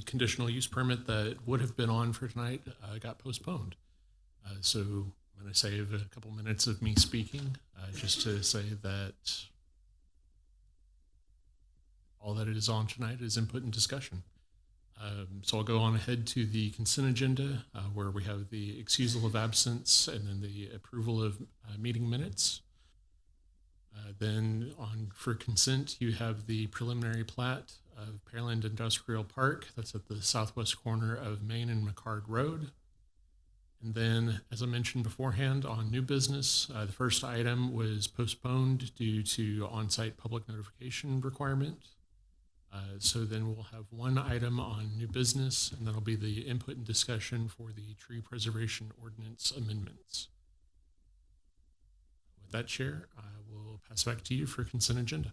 Conditional use permit that would have been on for tonight got postponed. So I'm going to save a couple minutes of me speaking just to say that all that is on tonight is input and discussion. So I'll go on ahead to the consent agenda where we have the excusal of absence and then the approval of meeting minutes. Then for consent, you have the preliminary plat of Pearland Industrial Park. That's at the southwest corner of Main and McCard Road. And then, as I mentioned beforehand, on new business, the first item was postponed due to on-site public notification requirement. So then we'll have one item on new business, and that'll be the input and discussion for the tree preservation ordinance amendments. With that, Chair, I will pass back to you for consent agenda.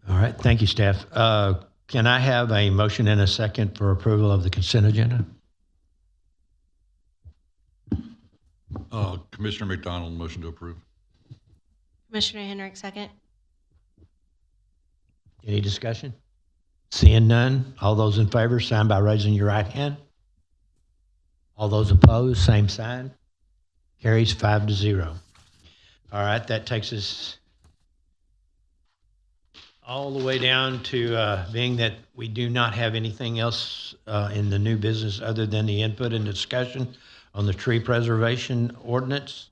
All right, thank you, staff. Can I have a motion and a second for approval of the consent agenda? Commissioner McDonald, motion to approve. Commissioner Henrik, second. Any discussion? Seeing none, all those in favor, sign by raising your right hand. All those opposed, same sign. Carries 5-0. All right, that takes us all the way down to being that we do not have anything else in the new business other than the input and discussion on the tree preservation ordinance.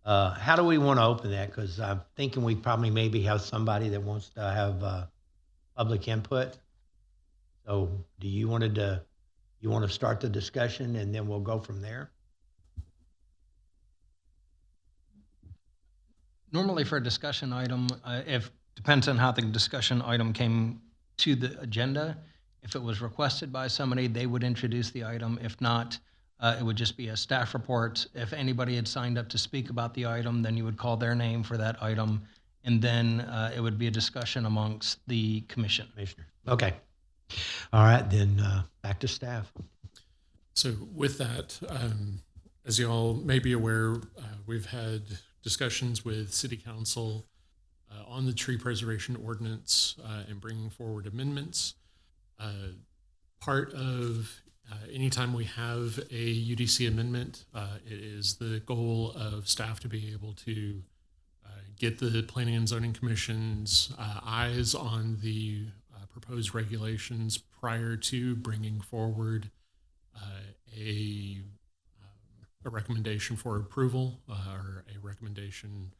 How do we want to open that? Because I'm thinking we probably maybe have somebody that wants to have public input. So do you want to start the discussion and then we'll go from there? Normally for a discussion item, depends on how the discussion item came to the agenda. If it was requested by somebody, they would introduce the item. If not, it would just be a staff report. If anybody had signed up to speak about the item, then you would call their name for that item, and then it would be a discussion amongst the commission. Okay. All right, then back to staff. So with that, as you all may be aware, we've had discussions with City Council on the tree preservation ordinance and bringing forward amendments. Part of anytime we have a UDC amendment, it is the goal of staff to be able to get the Planning and Zoning Commission's eyes on the proposed regulations prior to bringing forward a recommendation for approval or a recommendation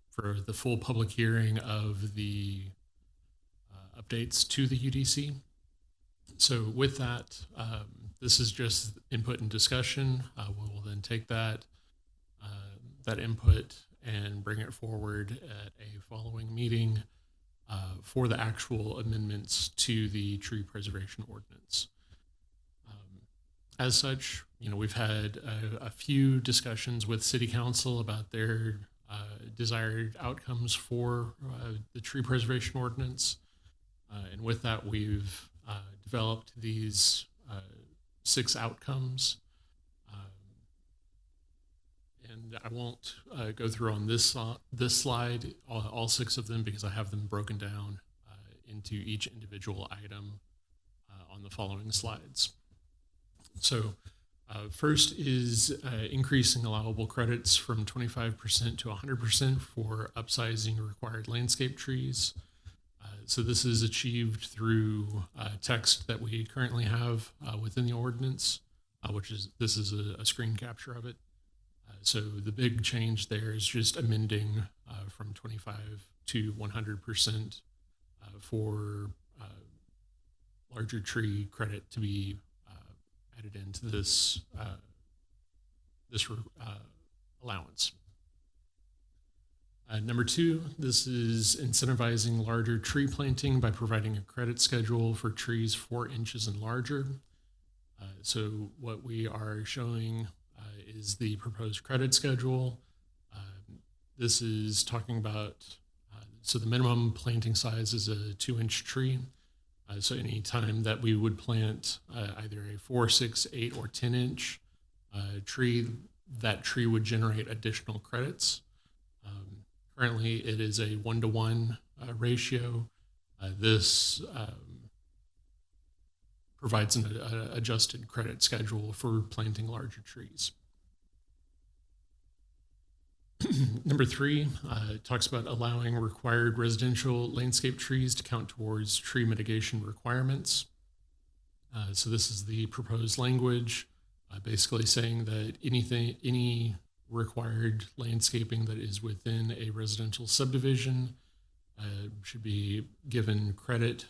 for the full public hearing of the updates to the UDC. So with that, this is just input and discussion. We will then take that input and bring it forward at a following meeting for the actual amendments to the tree preservation ordinance. As such, we've had a few discussions with City Council about their desired outcomes for the tree preservation ordinance. And with that, we've developed these 6 outcomes. And I won't go through on this slide, all 6 of them, because I have them broken down into each individual item on the following slides. So first is increasing allowable credits from 25% to 100% for upsizing required landscape trees. So this is achieved through text that we currently have within the ordinance. this is a screen capture of it. So the big change there is just amending from 25 to 100% for larger tree credit to be added into this allowance. Number 2, this is incentivizing larger tree planting by providing a credit schedule for trees 4 inches and larger. So what we are showing is the proposed credit schedule. This is talking about, so the minimum planting size is a 2-inch tree. So any time that we would plant either a 4, 6, 8, or 10-inch tree, that tree would generate additional credits. Currently, it is a 1-to-1 ratio. This provides an adjusted credit schedule for planting larger trees. Number 3 talks about allowing required residential landscape trees to count towards tree mitigation requirements. So this is the proposed language, basically saying that any required landscaping that is within a residential subdivision should be given credit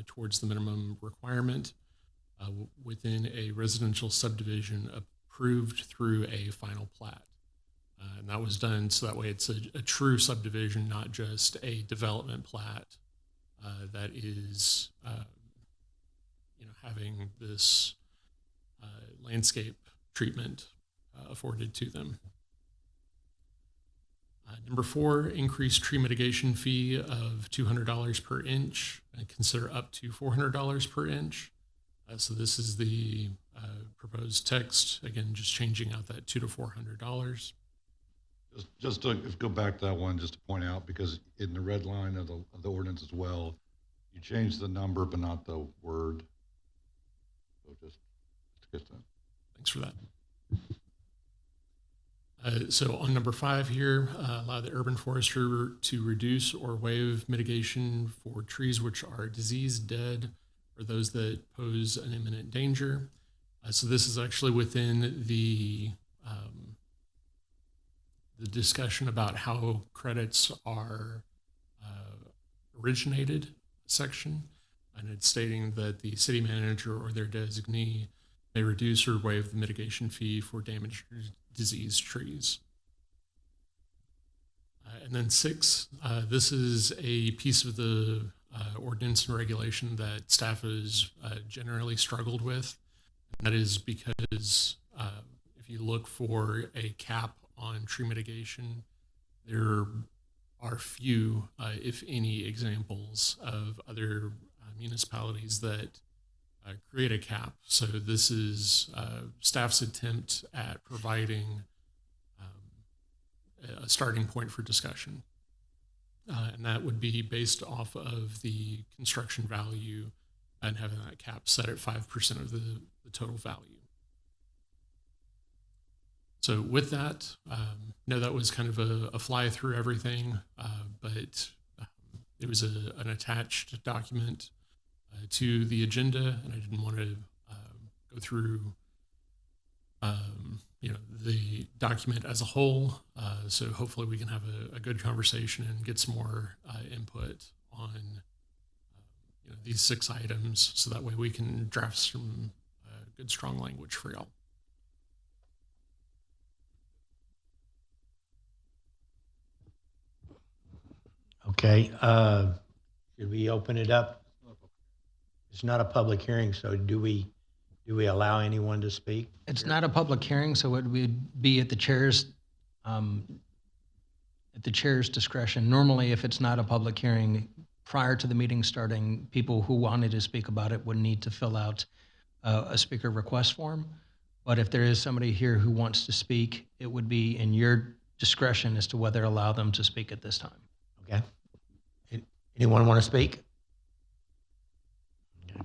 towards the minimum requirement within a residential subdivision approved through a final plat. And that was done so that way it's a true subdivision, not just a development plat that is having this landscape treatment afforded to them. Number 4, increase tree mitigation fee of $200 per inch and consider up to $400 per inch. So this is the proposed text, again, just changing out that $200 to $400. Just to go back to that one, just to point out, because in the red line of the ordinance as well, you changed the number but not the word. So just to get that. Thanks for that. So on number 5 here, allow the urban forester to reduce or waive mitigation for trees which are diseased, dead, or those that pose an imminent danger. So this is actually within the discussion about how credits are originated section, and it's stating that the city manager or their designee may reduce or waive the mitigation fee for damaged or diseased trees. And then 6, this is a piece of the ordinance and regulation that staff has generally struggled with. And that is because if you look for a cap on tree mitigation, there are few, if any, examples of other municipalities that create a cap. So this is staff's attempt at providing a starting point for discussion. And that would be based off of the construction value and having that cap set at 5% of the total value. So with that, no, that was kind of a fly through everything, but it was an attached document to the agenda, and I didn't want to go through the document as a whole. So hopefully we can have a good conversation and get some more input on these 6 items, so that way we can draft some good, strong language for y'all. Okay, should we open it up? It's not a public hearing, so do we allow anyone to speak? It's not a public hearing, so it would be at the chair's discretion. Normally, if it's not a public hearing, prior to the meeting starting, people who wanted to speak about it would need to fill out a speaker request form. But if there is somebody here who wants to speak, it would be in your discretion as to whether to allow them to speak at this time. Okay. Anyone want to speak? Okay.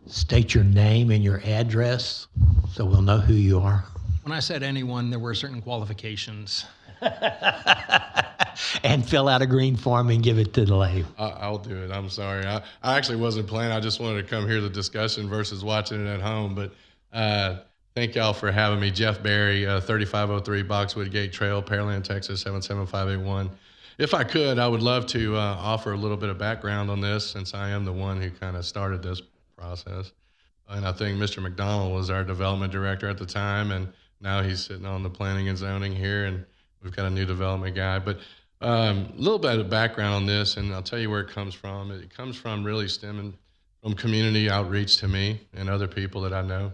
State your name and your address so we'll know who you are. When I said anyone, there were certain qualifications. and fill out a green form and give it to the lady. I'll do it. I'm sorry. I actually wasn't planning. I just wanted to come hear the discussion versus watching it at home. But thank y'all for having me. Jeff Berry, 3503 Boxwood Gate Trail, Pearland, Texas, 77581. If I could, I would love to offer a little bit of background on this, since I am the one who kind of started this process. And I think Mr. McDonald was our development director at the time, and now he's sitting on the planning and zoning here, and we've got a new development guy. But a little bit of background on this, and I'll tell you where it comes from. It comes from really stemming from community outreach to me and other people that I know,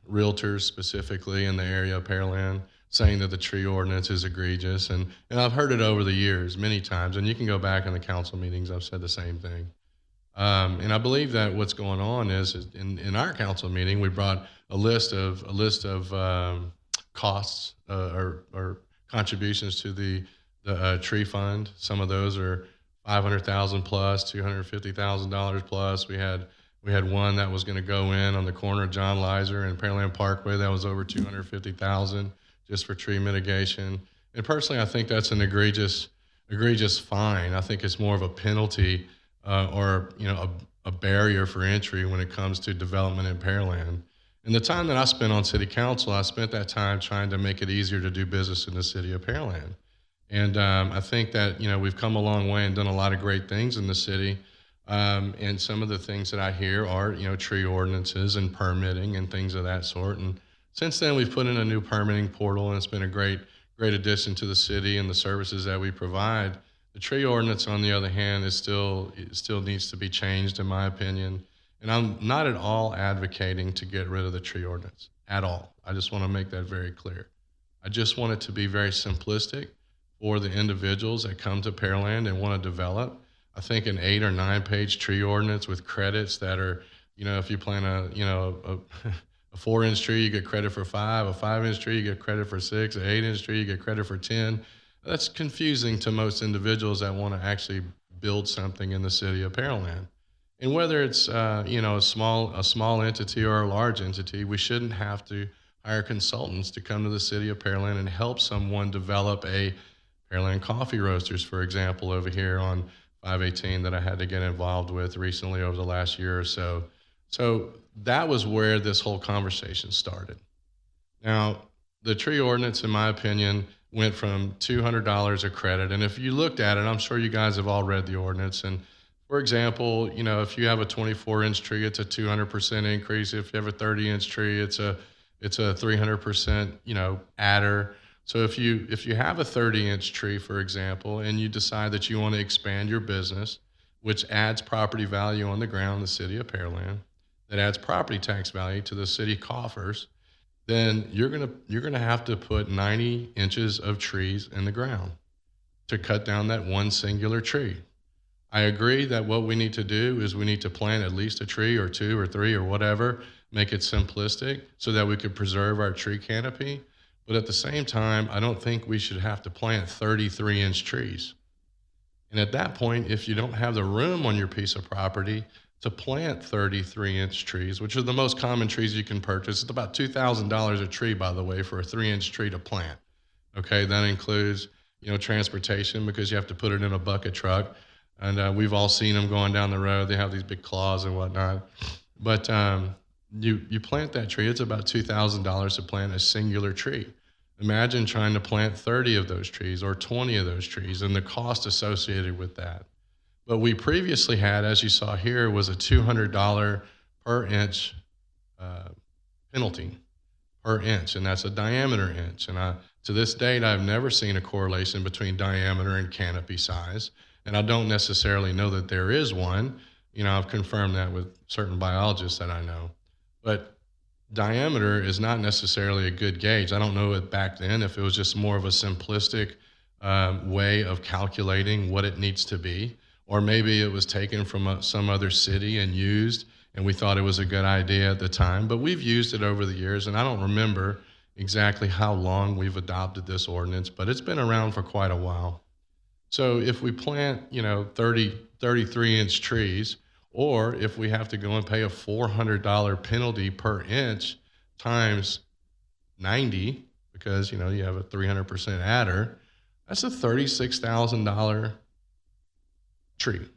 realtors specifically in the area of Pearland, saying that the tree ordinance is egregious. And I've heard it over the years many times, and you can go back in the council meetings, I've said the same thing. And I believe that what's going on is in our council meeting, we brought a list of costs or contributions to the tree fund. Some of those are $500,000 plus, $250,000 plus. We had one that was going to go in on the corner of John Lizer and Pearland Parkway. That was over $250,000 just for tree mitigation. And personally, I think that's an egregious fine. I think it's more of a penalty or a barrier for entry when it comes to development in Pearland. And the time that I spent on city council, I spent that time trying to make it easier to do business in the city of Pearland. And I think that we've come a long way and done a lot of great things in the city. And some of the things that I hear are tree ordinances and permitting and things of that sort. And since then, we've put in a new permitting portal, and it's been a great addition to the city and the services that we provide. The tree ordinance, on the other hand, it still needs to be changed, in my opinion. And I'm not at all advocating to get rid of the tree ordinance at all. I just want to make that very clear. I just want it to be very simplistic for the individuals that come to Pearland and want to develop. I think an 8 or 9 page tree ordinance with credits that are, if you plant a 4-inch tree, you get credit for 5, a 5-inch tree, you get credit for 6, an 8-inch tree, you get credit for 10. That's confusing to most individuals that want to actually build something in the city of Pearland. And whether it's a small entity or a large entity, we shouldn't have to hire consultants to come to the city of Pearland and help someone develop a Pearland Coffee Roasters, for example, over here on 518 that I had to get involved with recently over the last year or so. So that was where this whole conversation started. Now, the tree ordinance, in my opinion, went from $200 a credit. And if you looked at it, I'm sure you guys have all read the ordinance. And for example, if you have a 24-inch tree, it's a 200% increase. If you have a 30-inch tree, it's a 300%, adder. So if you have a 30-inch tree, for example, and you decide that you want to expand your business, which adds property value on the ground in the city of Pearland, that adds property tax value to the city coffers, then you're gonna have to put 90 inches of trees in the ground to cut down that one singular tree. I agree that what we need to do is we need to plant at least a tree or 2 or 3 or whatever, make it simplistic so that we could preserve our tree canopy. But at the same time, I don't think we should have to plant 33-inch trees. And at that point, if you don't have the room on your piece of property to plant 33-inch trees, which are the most common trees you can purchase, it's about $2,000 a tree, by the way, for a 3-inch tree to plant. Okay, that includes transportation, because you have to put it in a bucket truck. And we've all seen them going down the road. They have these big claws and whatnot. But you plant that tree, it's about $2,000 to plant a singular tree. Imagine trying to plant 30 of those trees or 20 of those trees and the cost associated with that. But we previously had, as you saw here, was a $200 per inch penalty per inch, and that's a diameter inch. And to this date, I've never seen a correlation between diameter and canopy size. And I don't necessarily know that there is one. I've confirmed that with certain biologists that I know. But diameter is not necessarily a good gauge. I don't know it back then if it was just more of a simplistic way of calculating what it needs to be, or maybe it was taken from some other city and used, and we thought it was a good idea at the time. But we've used it over the years, and I don't remember exactly how long we've adopted this ordinance, but it's been around for quite a while. So if we plant, 33-inch trees, or if we have to go and pay a $400 penalty per inch times 90, because, you have a 300% adder, That's a $36,000 tree.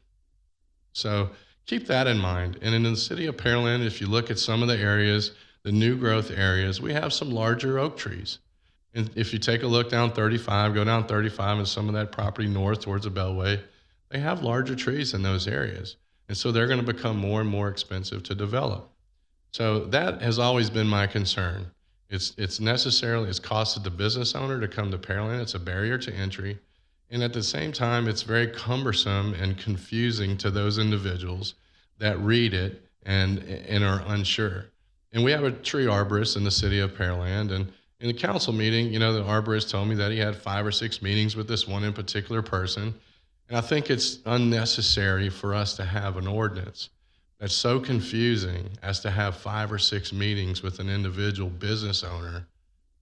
So keep that in mind. And in the city of Pearland, if you look at some of the areas, the new growth areas, we have some larger oak trees. And if you take a look down 35, go down 35 and some of that property north towards the Beltway, they have larger trees in those areas. And so they're going to become more and more expensive to develop. So that has always been my concern. It's costed the business owner to come to Pearland. It's a barrier to entry. And at the same time, it's very cumbersome and confusing to those individuals that read it and are unsure. And we have a tree arborist in the city of Pearland. And in the council meeting, the arborist told me that he had 5 or 6 meetings with this one in particular person. And I think it's unnecessary for us to have an ordinance that's so confusing as to have 5 or 6 meetings with an individual business owner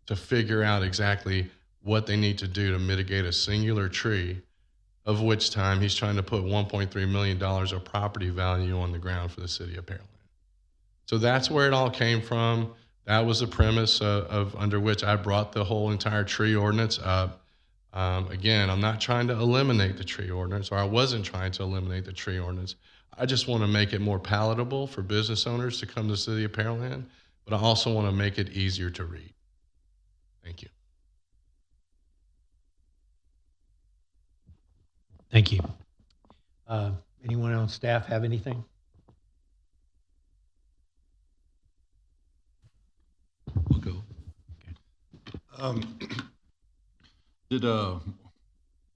to figure out exactly what they need to do to mitigate a singular tree, of which time he's trying to put $1.3 million of property value on the ground for the city of Pearland. So that's where it all came from. That was the premise of under which I brought the whole entire tree ordinance up. Again, I'm not trying to eliminate the tree ordinance, or I wasn't trying to eliminate the tree ordinance. I just want to make it more palatable for business owners to come to the city of Pearland, but I also want to make it easier to read. Thank you. Thank you. Anyone on staff have anything? I'll go.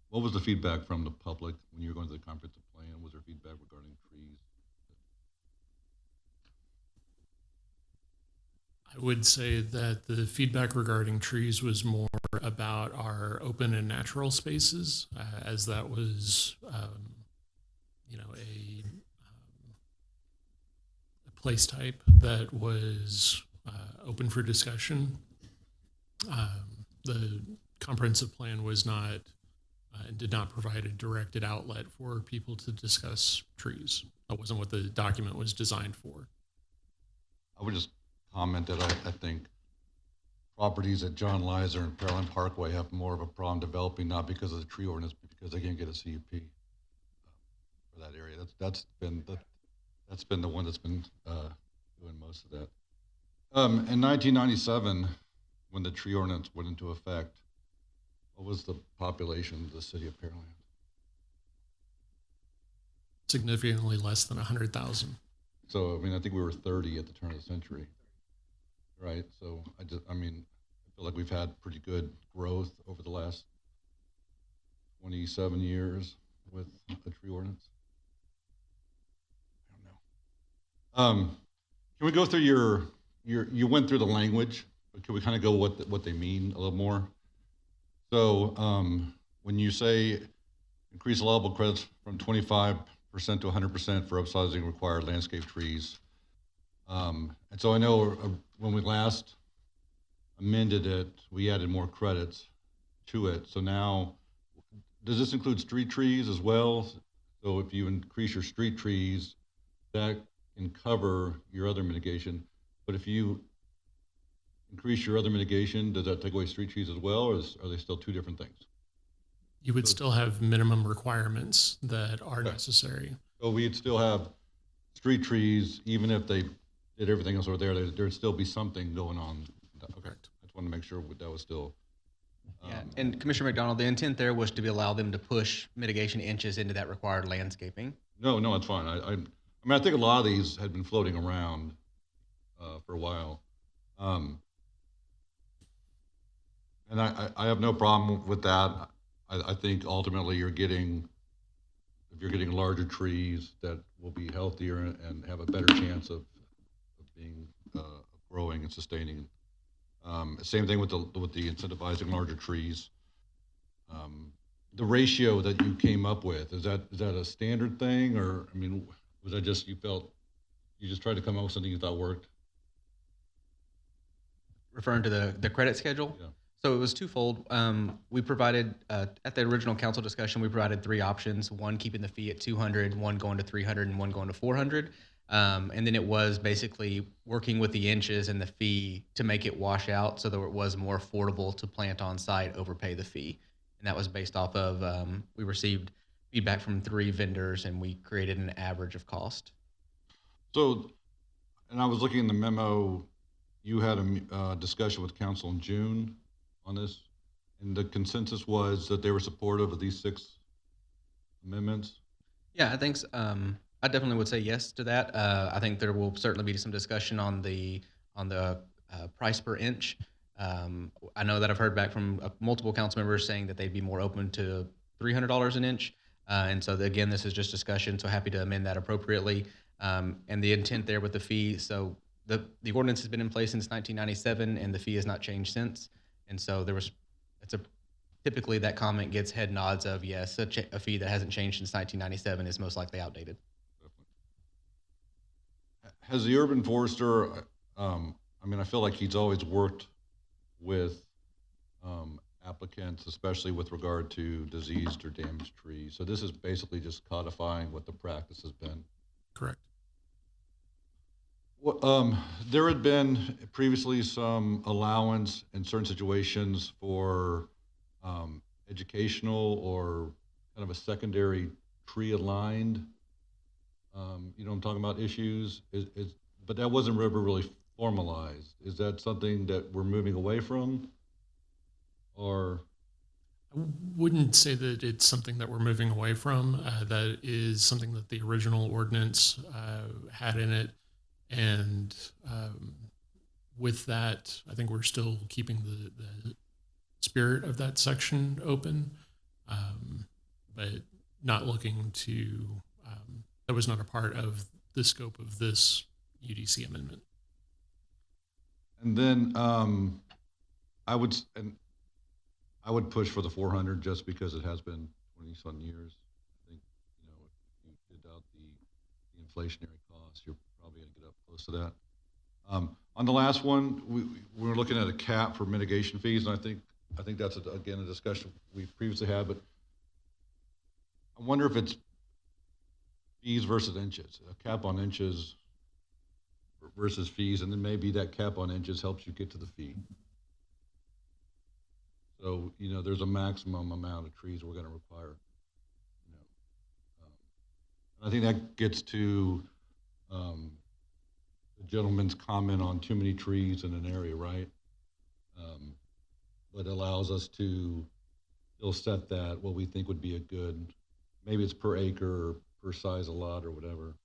What was the feedback from the public when you were going to the comprehensive plan? Was there feedback regarding trees? I would say that the feedback regarding trees was more about our open and natural spaces, as that was, a place type that was open for discussion. The comprehensive plan was not, did not provide a directed outlet for people to discuss trees. That wasn't what the document was designed for. I would just comment that I think properties at John Lizer and Pearland Parkway have more of a problem developing, not because of the tree ordinance, but because they can't get a CUP for that area. That's been the one that's been doing most of that. In 1997, when the tree ordinance went into effect, what was the population of the city of Pearland? Significantly less than 100,000. So, I think we were 30 at the turn of the century, right? So, I feel like we've had pretty good growth over the last 27 years with the tree ordinance. I don't know. Can we go through you went through the language, but can we kind of go what they mean a little more? So, when you say increase allowable credits from 25% to 100% for upsizing required landscape trees. And so I know when we last amended it, we added more credits to it. So now, does this include street trees as well? So if you increase your street trees, that can cover your other mitigation. But if you increase your other mitigation, does that take away street trees as well, or are they still two different things? You would still have minimum requirements that are Okay. necessary. So we'd still have street trees, even if they did everything else over there, there'd still be something going on. Okay, Correct. I just want to make sure that was still. Yeah, and Commissioner McDonald, the intent there was to allow them to push mitigation inches into that required landscaping. No, it's fine. I think a lot of these had been floating around for a while. And I have no problem with that. I think ultimately if you're getting larger trees that will be healthier and have a better chance of being growing and sustaining. Same thing with the incentivizing larger trees. The ratio that you came up with, is that a standard thing, or was that just you just tried to come up with something you thought worked? Referring to the credit schedule? Yeah. So it was twofold. We provided, at the original council discussion, we provided 3 options, one keeping the fee at 200, one going to 300, and one going to 400. And then it was basically working with the inches and the fee to make it wash out so that it was more affordable to plant on site, overpay the fee. and that was based off of we received feedback from 3 vendors, and we created an average of cost. So, and I was looking in the memo, you had a discussion with council in June on this, and the consensus was that they were supportive of these 6 amendments. Yeah, I think I definitely would say yes to that. I think there will certainly be some discussion on the price per inch. I know that I've heard back from multiple council members saying that they'd be more open to $300 an inch. And so again, this is just discussion, so happy to amend that appropriately. And the intent there with the fee, so the ordinance has been in place since 1997, and the fee has not changed since. And so typically that comment gets head nods of yes, a fee that hasn't changed since 1997 is most likely outdated. Has the urban forester, I mean, I feel like he's always worked with applicants, especially with regard to diseased or damaged trees. So this is basically just codifying what the practice has been. Correct. Well, there had been previously some allowance in certain situations for educational or kind of a secondary tree aligned, you know what I'm talking about, issues, but that wasn't ever really formalized. Is that something that we're moving away from? Or I wouldn't say that it's something that we're moving away from. That is something that the original ordinance had in it. And with that, I think we're still keeping the spirit of that section open, but not looking to, that was not a part of the scope of this UDC amendment. and then I would push for the 400 just because it has been 20-some years. I think, you know, if you did out the inflationary costs, you're probably going to get up close to that. On the last one, we were looking at a cap for mitigation fees, and I think that's again a discussion we previously had, but I wonder if it's fees versus inches, a cap on inches versus fees, and then maybe that cap on inches helps you get to the fee. So, you know, there's a maximum amount of trees we're going to require. You know, and I think that gets to the gentleman's comment on too many trees in an area, right? But allows us to still set that what we think would be a good, maybe it's per acre or per size of lot or whatever.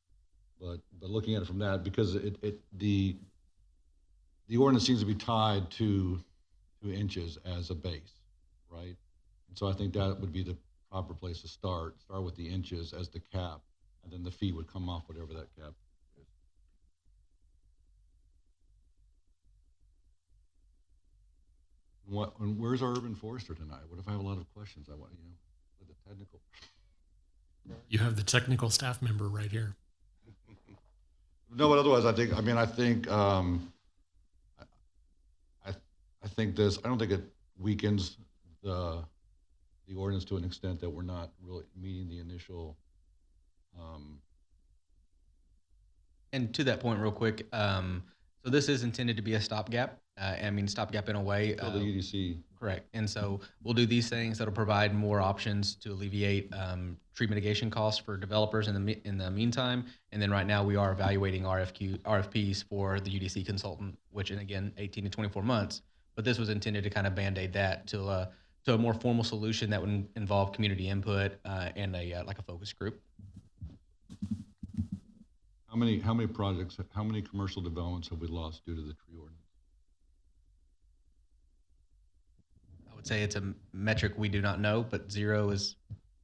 But looking at it from that, because the ordinance seems to be tied to inches as a base, right? And so I think that would be the proper place to start with the inches as the cap, and then the fee would come off whatever that cap is. And where's our urban forester tonight? What if I have a lot of questions? I want, you know, with the technical. You have the technical staff member right here. No, but otherwise, I think this, I don't think it weakens the ordinance to an extent that we're not really meeting the initial. And to that point real quick, so this is intended to be a stopgap. I mean, stopgap in a way. Until the UDC. Correct. And so we'll do these things that'll provide more options to alleviate tree mitigation costs for developers in the meantime. And then right now we are evaluating RFPs for the UDC consultant, which, and again, 18 to 24 months. But this was intended to kind of band-aid that to a more formal solution that would involve community input and like a focus group. How many projects, how many commercial developments have we lost due to the tree ordinance? I would say it's a metric we do not know, but 0 is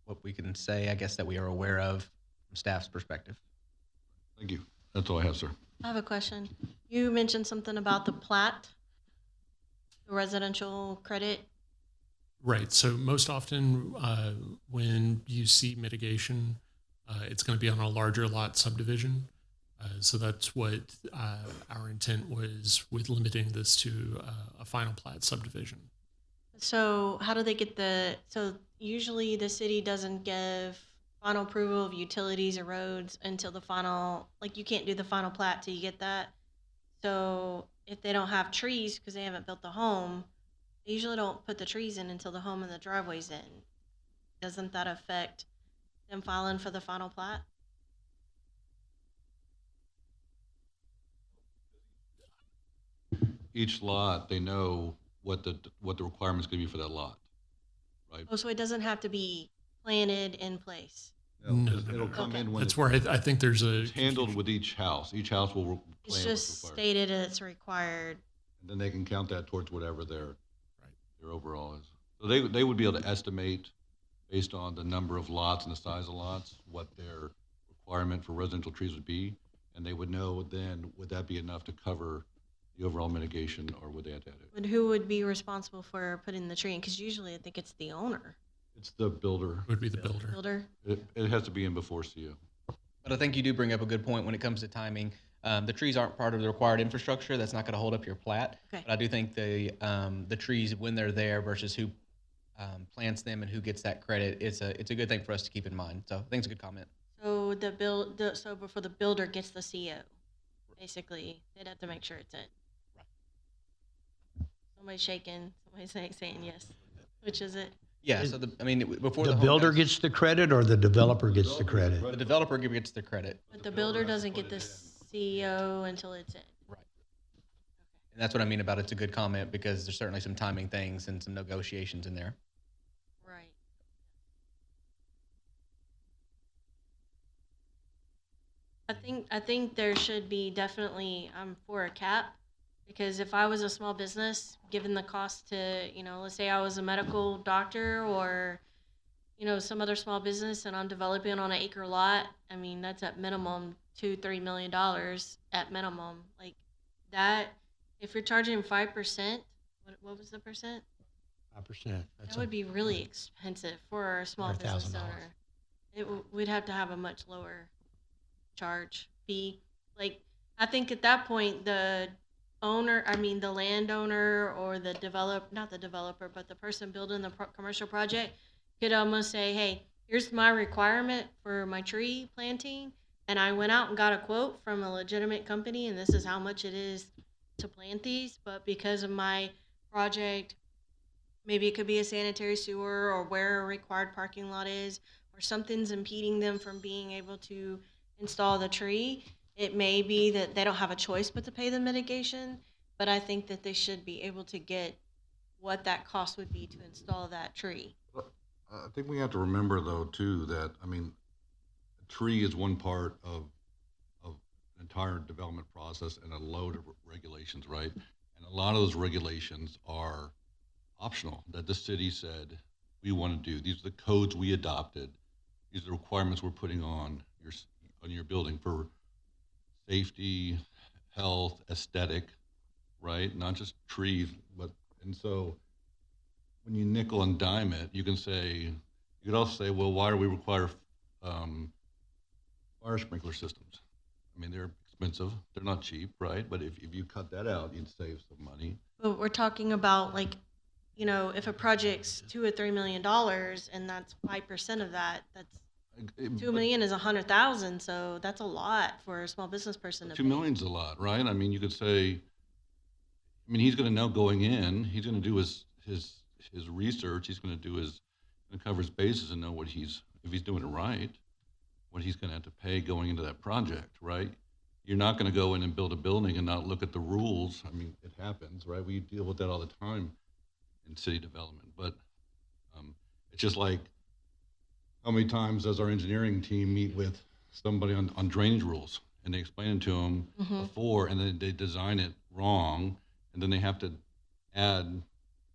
what we can say, I guess, that we are aware of from staff's perspective. Thank you. That's all I have, sir. I have a question. You mentioned something about the Plat, the residential credit. Right. So most often when you see mitigation, it's going to be on a larger lot subdivision. So that's what our intent was with limiting this to a final plat subdivision. So how do they get so usually the city doesn't give final approval of utilities or roads until the final, like you can't do the final plat till you get that. So if they don't have trees because they haven't built the home, They usually don't put the trees in until the home and the driveway's in. Doesn't that affect them filing for the final plat? Each lot, they know what the requirement's gonna be for that lot, right? Oh, so it doesn't have to be planted in place. No, It'll come Okay. in when That's it's where I think there's a it's handled with each house. Each house will plan It's what's just required. stated it's required. And then they can count that towards whatever their Right. their overall is. So they would be able to estimate based on the number of lots and the size of lots, what their requirement for residential trees would be. And they would know then, would that be enough to cover the overall mitigation, or would they have to add it? But who would be responsible for putting the tree in? Because usually I think it's the owner, It's the builder. would be the builder. builder. It has to be in before CO. But I think you do bring up a good point when it comes to timing. The trees aren't part of the required infrastructure. That's not going to hold up your plat. Okay. But I do think the trees, when they're there versus who plants them and who gets that credit, it's a good thing for us to keep in mind. So I think it's a good comment. So so before the builder gets the CO, basically, they'd have to make sure it's in. Somebody's shaking, somebody's saying yes. Which is it? Yeah. So before The home builder goes- gets the credit or the developer gets the credit? the developer gets the credit. But the builder doesn't get the CO until it's in. Right. And that's what I mean about it's a good comment, because there's certainly some timing things and some negotiations in there. Right. I think there should be definitely, I'm for a cap, because if I was a small business, given the cost to, let's say I was a medical doctor or, some other small business and I'm developing on an acre lot, I mean, that's at minimum $2-3 million at minimum. Like that, if you're charging 5%, what was the percent? 5%. That would be really expensive for a small business $100,000. owner. We'd have to have a much lower charge fee. Like, I think at that point, the landowner or not the developer, but the person building the commercial project could almost say, hey, here's my requirement for my tree planting. And I went out and got a quote from a legitimate company, and this is how much it is to plant these. But because of my project, maybe it could be a sanitary sewer or where a required parking lot is, or something's impeding them from being able to install the tree. It may be that they don't have a choice but to pay the mitigation, but I think that they should be able to get what that cost would be to install that tree. I think we have to remember though too that, I mean, a tree is one part of an entire development process and a load of regulations, right? And a lot of those regulations are optional, that the city said we want to do. These are the codes we adopted. These are the requirements we're putting on your building for safety, health, aesthetic, right? Not just trees, and so when you nickel and dime it, you could also say, well, why do we require fire sprinkler systems? I mean, they're expensive, they're not cheap, right? But if you cut that out, you'd save some money. But we're talking about if a project's $2 or $3 million and that's 5% of that, that's $2 million is 100,000. So that's a lot for a small business person to 2 pay. million's a lot, right? I mean, you could say, he's going to know going in, he's going to do his research, he's going to cover his bases and know if he's doing it right, what he's going to have to pay going into that project, right? You're not going to go in and build a building and not look at the rules. I mean, it happens, right? We deal with that all the time in city development, but it's just like, how many times does our engineering team meet with somebody on drainage rules and they explain it to them before, and then they design it wrong, and then they have to add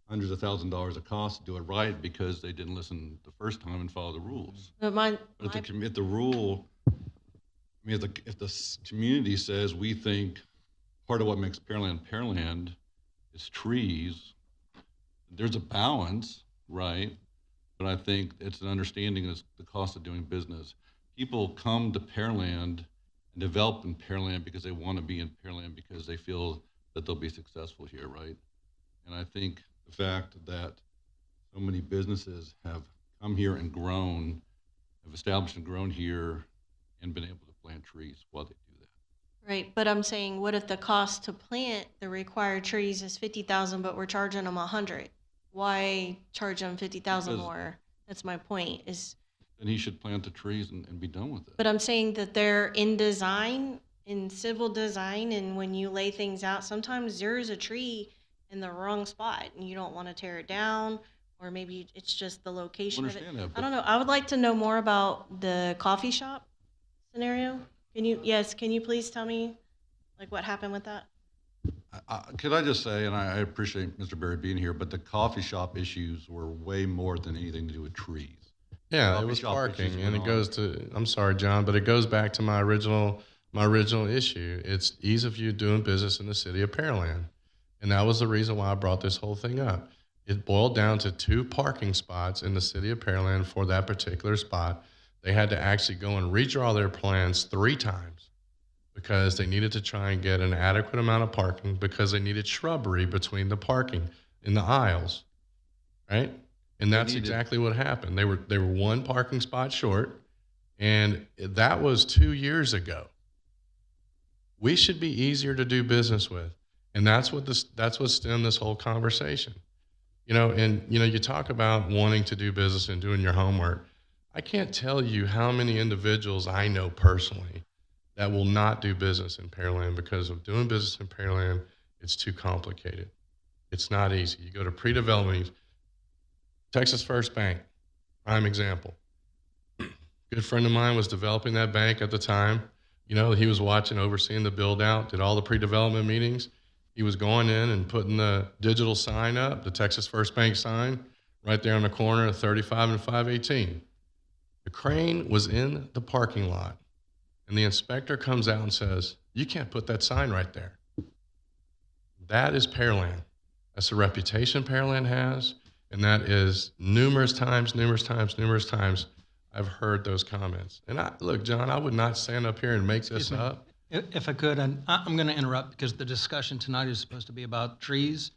hundreds of $1,000s of cost to do it right because they didn't listen the first time and follow the rules. But But if the rule, if the community says we think part of what makes Pearland is trees, there's a balance, right? But I think it's an understanding of the cost of doing business. People come to Pearland and develop in Pearland because they want to be in Pearland because they feel that they'll be successful here, right? And I think the fact that so many businesses have come here and grown, have established and grown here and been able to plant trees while they do that. right, but I'm saying, what if the cost to plant the required trees is 50,000, but we're charging them 100? why charge them 50,000 Because- more? That's my point. Is Then he should plant the trees and be done with it. but I'm saying that they're in design, in civil design, and when you lay things out, sometimes there's a tree in the wrong spot and you don't want to tear it down, or maybe it's just the location of it. Understand that, I but don't know. I would like to know more about the coffee shop scenario. Can you please tell me like what happened with that? could I just say, and I appreciate Mr. Berry being here, but the coffee shop issues were way more than anything to do with trees. Yeah, it Coffee was shop parking, issues and it went goes to. I'm sorry, John, but it goes back to my original issue. It's ease of you doing business in the city of Pearland, and that was the reason why I brought this whole thing up. It boiled down to 2 parking spots in the city of Pearland for that particular spot. They had to actually go and redraw their plans 3 times because they needed to try and get an adequate amount of parking because they needed shrubbery between the parking in the aisles, right? And that's needed- exactly what happened. They were 1 parking spot short, and that was 2 years ago. We should be easier to do business with, and that's what stemmed this whole conversation. You talk about wanting to do business and doing your homework. I can't tell you how many individuals I know personally that will not do business in Pearland because of doing business in Pearland. It's too complicated. It's not easy. You go to pre-development meetings. Texas First Bank, prime example. Good friend of mine was developing that bank at the time. He was overseeing the build out, did all the pre-development meetings. He was going in and putting the digital sign up, the Texas First Bank sign, right there on the corner of 35 and 518. The crane was in the parking lot, and the inspector comes out and says, "You can't put that sign right there." That is Pearland. That's the reputation Pearland has. And that is numerous times, I've heard those comments. And look, John, I would not stand up here and make this up. If I could, and I'm going to interrupt because the discussion tonight is supposed to be about trees,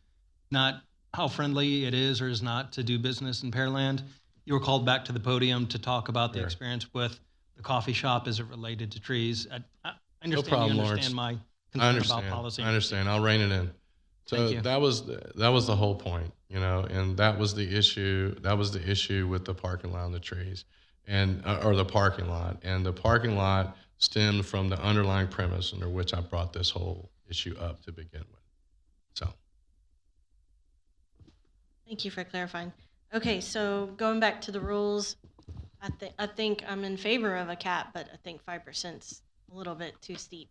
not how friendly it is or is not to do business in Pearland. You were called back to the podium to talk about the Sure. experience with the coffee shop as it related to trees. I understand problem, you Lawrence. understand my I concern understand. about policy. I understand. I'll rein it in. So Thank you. that was the whole point, and that was the issue. That was the issue with the parking lot and the trees, or the parking lot, and the parking lot stemmed from the underlying premise under which I brought this whole issue up to begin with. So. Thank you for clarifying. Okay, so going back to the rules, I think I'm in favor of a cap, but I think 5%'s a little bit too steep.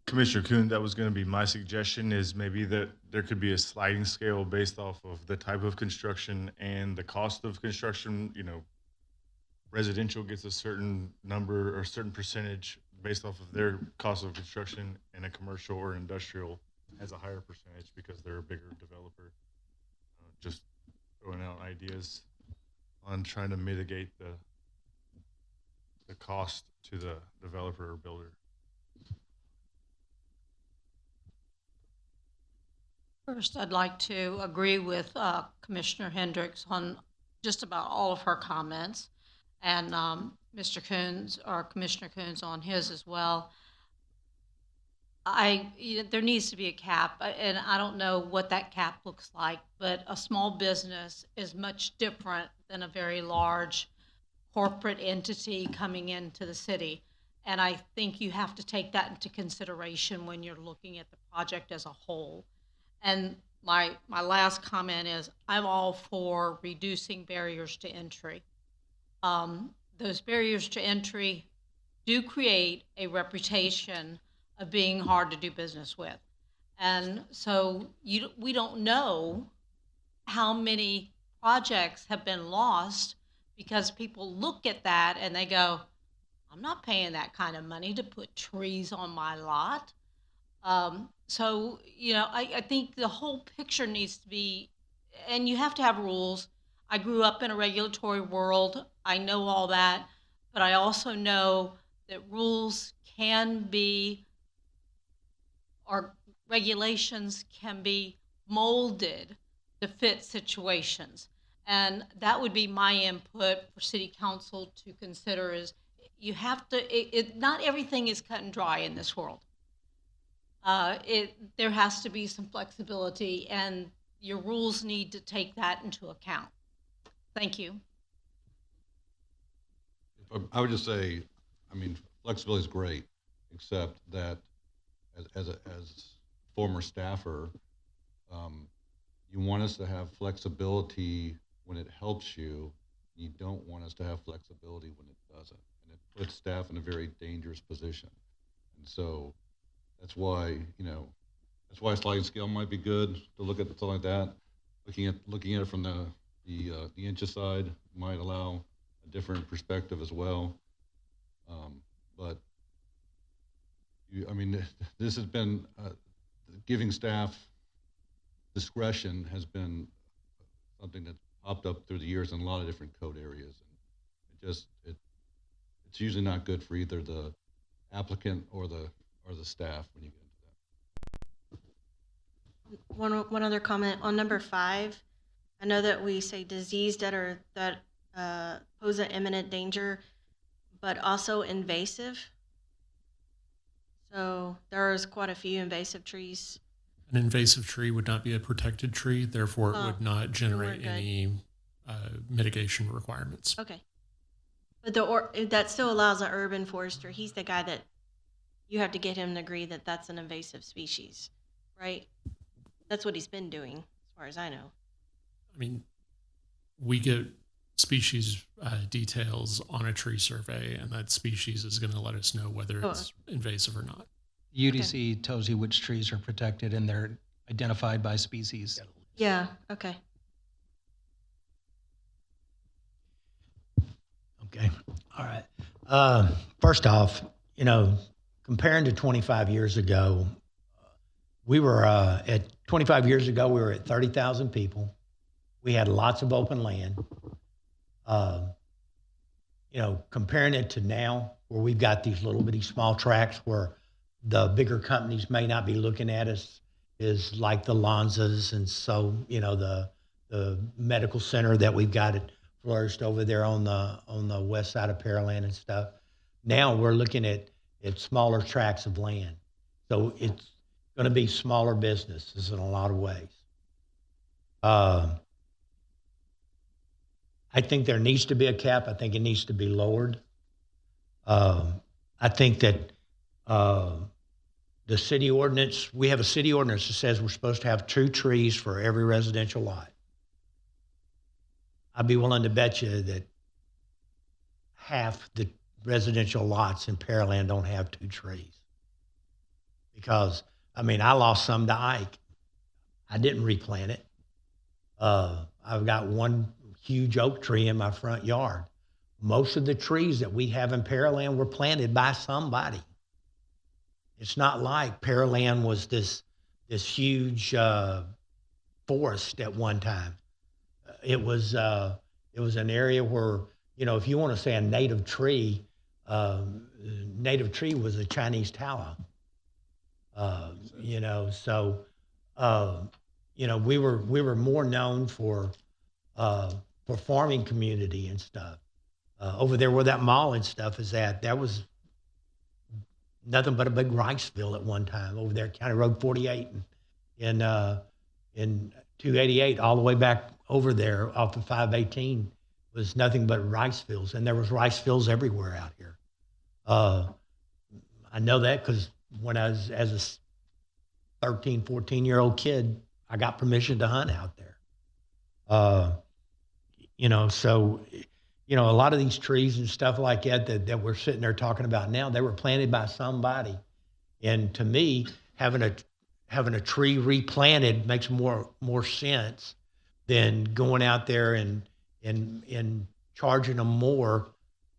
Commissioner Kuhn, that was going to be my suggestion, is maybe that there could be a sliding scale based off of the type of construction and the cost of construction. Residential gets a certain number or a certain percentage based off of their cost of construction, and a commercial or industrial has a higher percentage because they're a bigger developer. Just throwing out ideas on trying to mitigate the cost to the developer or builder. First, I'd like to agree with Commissioner Hendricks on just about all of her comments, and Mr. Coons, or Commissioner Coons, on his as well. There needs to be a cap, and I don't know what that cap looks like, but a small business is much different than a very large corporate entity coming into the city. And I think you have to take that into consideration when you're looking at the project as a whole. And my last comment is I'm all for reducing barriers to entry. Those barriers to entry do create a reputation of being hard to do business with. And so we don't know how many projects have been lost because people look at that and they go, I'm not paying that kind of money to put trees on my lot. So, I think the whole picture needs to be, and you have to have rules. I grew up in a regulatory world. I know all that, but I also know that rules can be, or regulations can be molded to fit situations. And that would be my input for City Council to consider is you have to, not everything is cut and dry in this world. There has to be some flexibility, and your rules need to take that into account. Thank you. I would just say, I mean, flexibility is great, except that as former staffer, you want us to have flexibility when it helps you. You don't want us to have flexibility when it doesn't, and it puts staff in a very dangerous position. And so that's why, that's why a sliding scale might be good to look at something like that. Looking at it from the inches side might allow a different perspective as well. But this has been giving staff discretion has been something that popped up through the years in a lot of different code areas, and it's usually not good for either the applicant or the staff when you get into that. One other comment on number 5. I know that we say disease that pose an imminent danger, but also invasive. So there's quite a few invasive trees. An invasive tree would not be a protected tree, therefore it would not generate good. any mitigation requirements. Okay. But that still allows an urban forester. He's the guy that you have to get him to agree that that's an invasive species, right? That's what he's been doing, as far as I know. I mean, we get species details on a tree survey, and that species is going to let us know whether it's invasive or not. UDC tells you which trees are protected, and they're identified by species. Yeah, okay. Okay. All right. First off, comparing to 25 years ago, we were at 25 years ago, we were at 30,000 people. We had lots of open land. Comparing it to now, where we've got these little bitty small tracts where the bigger companies may not be looking at us, is like the Lonzas, and so the medical center that we've got it flourished over there on the west side of Pearland and stuff. Now we're looking at smaller tracts of land, so it's going to be smaller businesses in a lot of ways. I think there needs to be a cap. I think it needs to be lowered. I think that the city ordinance, we have a city ordinance that says we're supposed to have 2 trees for every residential lot. I'd be willing to bet you that half the residential lots in Pearland don't have 2 trees. Because, I lost some to Ike. I didn't replant it. I've got one huge oak tree in my front yard. Most of the trees that we have in Pearland were planted by somebody. It's not like Pearland was this huge forest at one time. It was an area where, if you want to say a native tree was a Chinese tallow. We were more known for farming community and stuff. Over there where that mall and stuff is at, that was nothing but a big rice field at one time over there, County Road 48 and in 288 all the way back over there off of 518 was nothing but rice fields, and there was rice fields everywhere out here. I know that because when I was as a 13, 14-year-old kid, I got permission to hunt out there. A lot of these trees and stuff like that we're sitting there talking about now, they were planted by somebody. And to me, having a tree replanted makes more sense than going out there and charging them more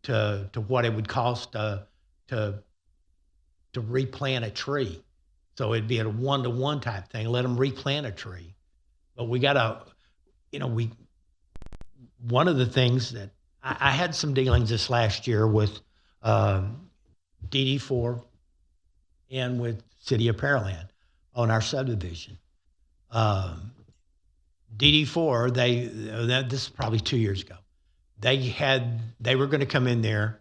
to what it would cost to replant a tree. So it'd be a 1-to-1 type thing. Let them replant a tree. But we gotta, one of the things that I had some dealings this last year with DD4 and with City of Pearland on our subdivision. DD4, this is probably 2 years ago. They were going to come in there,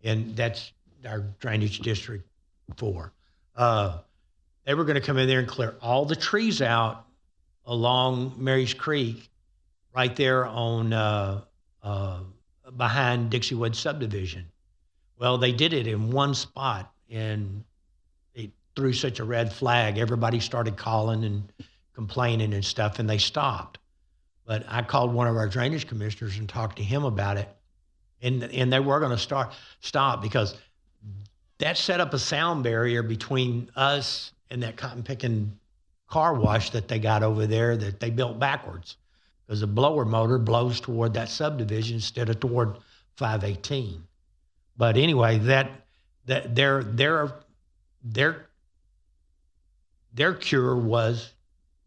and that's our drainage district 4. they were going to come in there and clear all the trees out along Mary's Creek, right there on behind Dixiewood subdivision. Well, they did it in one spot, and it threw such a red flag. Everybody started calling and complaining and stuff, and they stopped. But I called one of our drainage commissioners and talked to him about it, and they were going to stop because that set up a sound barrier between us and that cotton picking car wash that they got over there that they built backwards, because the blower motor blows toward that subdivision instead of toward 518. But anyway, that their cure was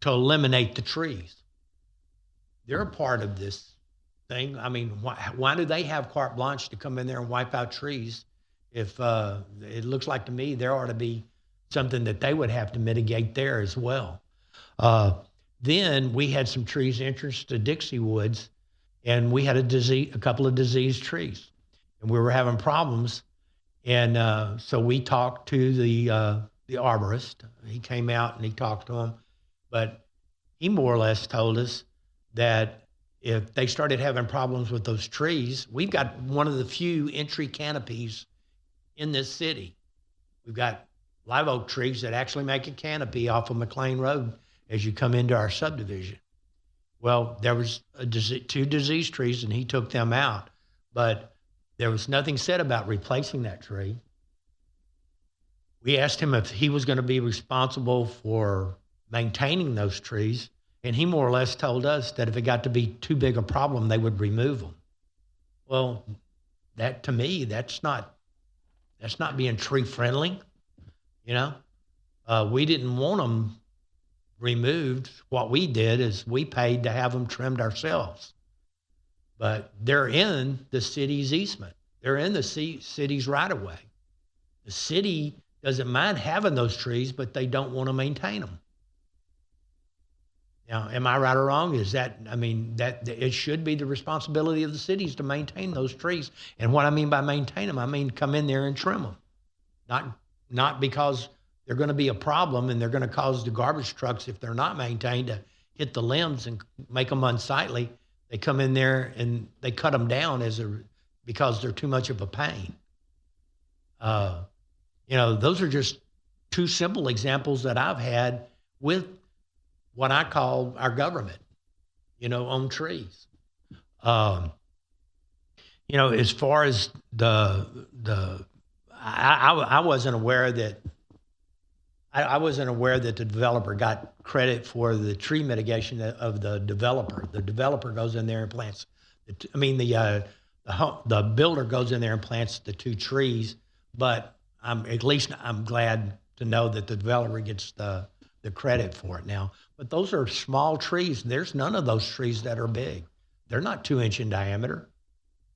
to eliminate the trees. They're a part of this thing. I mean, why do they have carte blanche to come in there and wipe out trees? If it looks like to me there ought to be something that they would have to mitigate there as well. Then we had some trees entrance to Dixie Woods, and we had a couple of diseased trees, and we were having problems. And so we talked to the arborist. He came out and he talked to them, but he more or less told us that if they started having problems with those trees, we've got one of the few entry canopies in this city. We've got live oak trees that actually make a canopy off of McLean Road as you come into our subdivision. Well, there was two diseased trees, and he took them out, but there was nothing said about replacing that tree. We asked him if he was going to be responsible for maintaining those trees, and he more or less told us that if it got to be too big a problem, they would remove them. Well, that to me, that's not being tree friendly. You know, we didn't want them removed. What we did is we paid to have them trimmed ourselves. But they're in the city's easement. They're in the city's right of way. The city doesn't mind having those trees, but they don't want to maintain them. Now, am I right or wrong? That it should be the responsibility of the cities to maintain those trees. And what I mean by maintain them, I mean come in there and trim them. Not because they're going to be a problem and they're going to cause the garbage trucks, if they're not maintained, to hit the limbs and make them unsightly. They come in there and they cut them down because they're too much of a pain. Those are just two simple examples that I've had with what I call our government, on trees. As far as I wasn't aware that the developer got credit for the tree mitigation of the developer. The developer goes in there and plants. The builder goes in there and plants the two trees. But I'm glad to know that the developer gets the credit for it now. But those are small trees. There's none of those trees that are big. They're not 2-inch in diameter.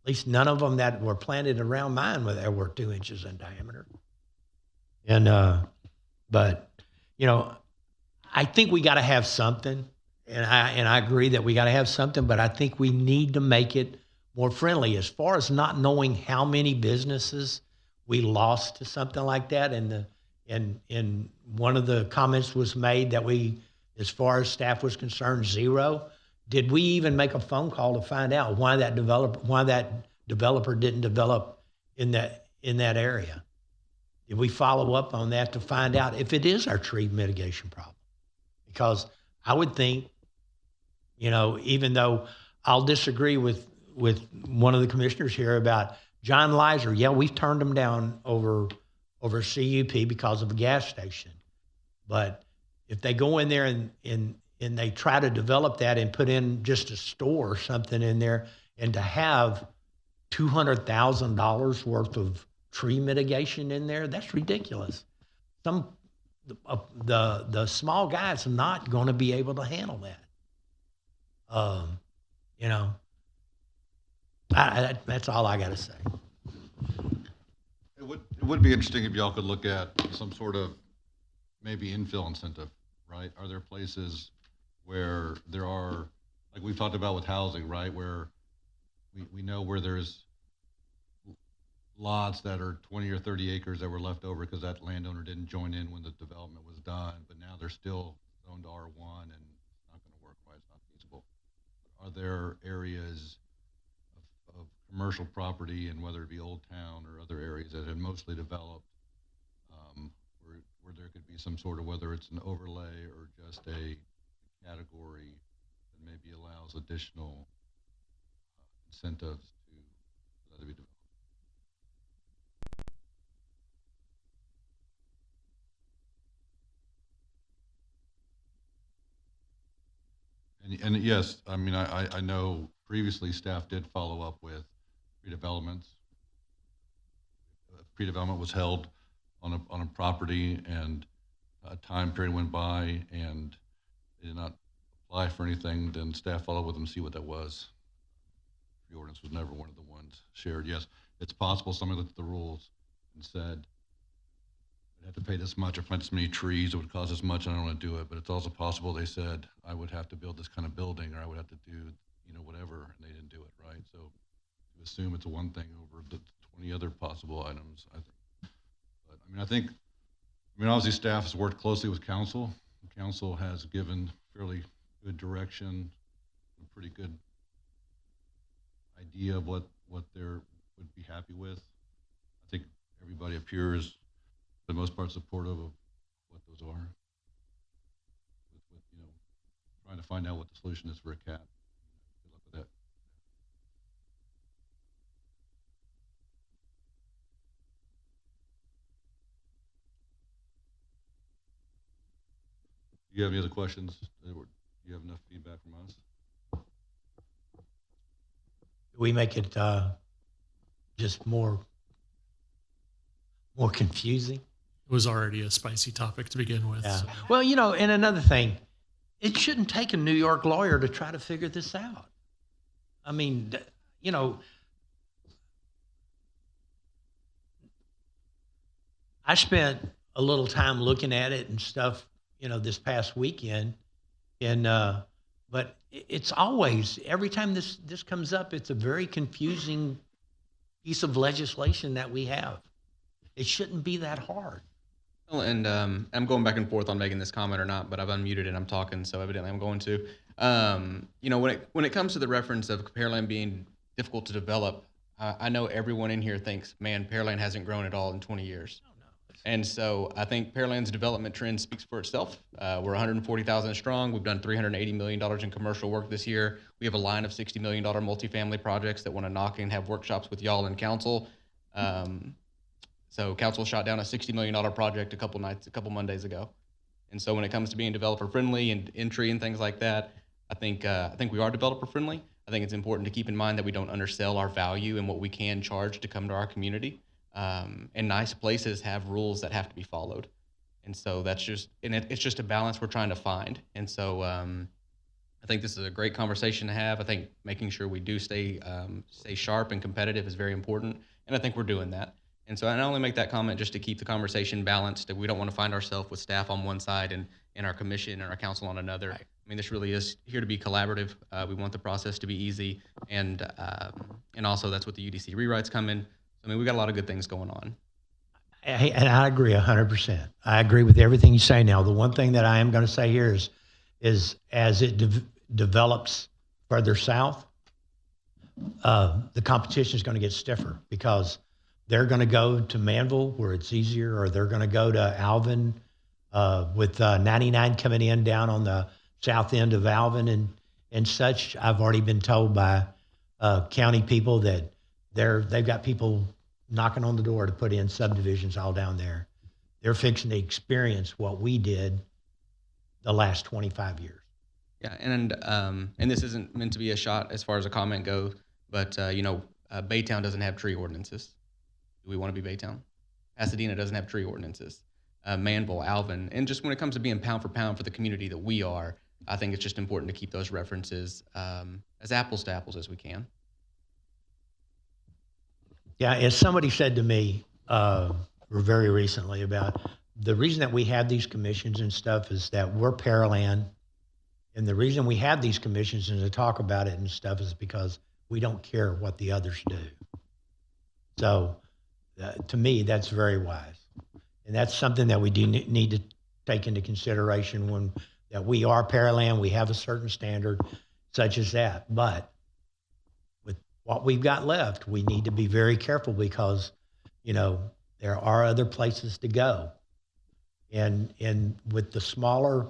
At least none of them that were planted around mine were 2 inches in diameter. And I think we got to have something, and I agree that we got to have something. But I think we need to make it more friendly. As far as not knowing how many businesses we lost to something like that, and one of the comments was made that as far as staff was concerned, 0. Did we even make a phone call to find out why that developer didn't develop in that area? Did we follow up on that to find out if it is our tree mitigation problem? Because I would think, even though I'll disagree with one of the commissioners here about John Lizer, yeah, we've turned him down over CUP because of a gas station. But if they go in there and they try to develop that and put in just a store or something in there, and to have $200,000 worth of tree mitigation in there, that's ridiculous. The small guy's not going to be able to handle that. That's all I got to say. It would be interesting if y'all could look at some sort of maybe infill incentive, right? Are there places where there are, like we've talked about with housing, right, where we know where there's lots that are 20 or 30 acres that were left over because that landowner didn't join in when the development was done, but now they're still zoned R1 and it's not going to work right, it's not feasible. Are there areas of commercial property, and whether it be Old Town or other areas that have mostly developed, where there could be some sort of, whether it's an overlay or just a category that maybe allows additional incentives to let it be developed? And yes, I mean, I know previously staff did follow up with redevelopments. Pre-development was held on a property, and a time period went by and they did not apply for anything. Then staff followed with them to see what that was. The ordinance was never one of the ones shared. Yes, it's possible somebody looked at the rules and said, I'd have to pay this much or plant this many trees, it would cost this much, and I don't want to do it. But it's also possible they said, I would have to build this kind of building, or I would have to do, whatever, and they didn't do it, right? So to assume it's one thing over the 20 other possible items, I think. But I mean, obviously staff has worked closely with council. Council has given fairly good direction, a pretty good idea of what they would be happy with. I think everybody appears, for the most part, supportive of what those are. With trying to find out what the solution is for a cap. Good luck with that. Do you have any other questions, Edward? Do you have enough feedback from us? We make it just more confusing. It was already a spicy topic to begin with. Yeah. So. Well, and another thing, it shouldn't take a New York lawyer to try to figure this out. I mean, I spent a little time looking at it and stuff, this past weekend, and but it's always, every time this comes up, it's a very confusing piece of legislation that we have. It shouldn't be that hard. Well, and I'm going back and forth on making this comment or not, but I've unmuted and I'm talking, so evidently I'm going to. When it comes to the reference of Pearland being difficult to develop, I know everyone in here thinks, man, Pearland hasn't grown at all in 20 years. And so I think Pearland's development trend speaks for itself. We're 140,000 strong. We've done $380 million in commercial work this year. We have a line of $60 million multifamily projects that want to knock and have workshops with y'all and council. So council shot down a $60 million project a couple Mondays ago. And so when it comes to being developer friendly and entry and things like that, I think we are developer friendly. I think it's important to keep in mind that we don't undersell our value and what we can charge to come to our community. And nice places have rules that have to be followed. And so that's it's just a balance we're trying to find. And so I think this is a great conversation to have. I think making sure we do stay sharp and competitive is very important. And I think we're doing that. And so I only make that comment just to keep the conversation balanced, that we don't want to find ourselves with staff on one side and our commission and our council on another. Right. I mean, this really is here to be collaborative. We want the process to be easy. And also that's what the UDC rewrites come in. I mean, we got a lot of good things going on. And I agree 100%. I agree with everything you say now. The one thing that I am going to say here is as it develops further south, the competition is going to get stiffer because they're going to go to Manville where it's easier, or they're going to go to Alvin with 99 coming in down on the south end of Alvin and such. I've already been told by county people that they've got people knocking on the door to put in subdivisions all down there. They're fixing to experience what we did the last 25 years. Yeah, and this isn't meant to be a shot as far as a comment goes, but Baytown doesn't have tree ordinances. Do we want to be Baytown? Pasadena doesn't have tree ordinances. Manville, Alvin, and just when it comes to being pound for pound for the community that we are, I think it's just important to keep those references as apples to apples as we can. Yeah, as somebody said to me very recently about the reason that we have these commissions and stuff is that we're Pearland, and the reason we have these commissions and to talk about it and stuff is because we don't care what the others do. So To me, that's very wise. And that's something that we do need to take into consideration when that we are Pearland, we have a certain standard such as that. But with what we've got left, we need to be very careful because, you know, there are other places to go. And with the smaller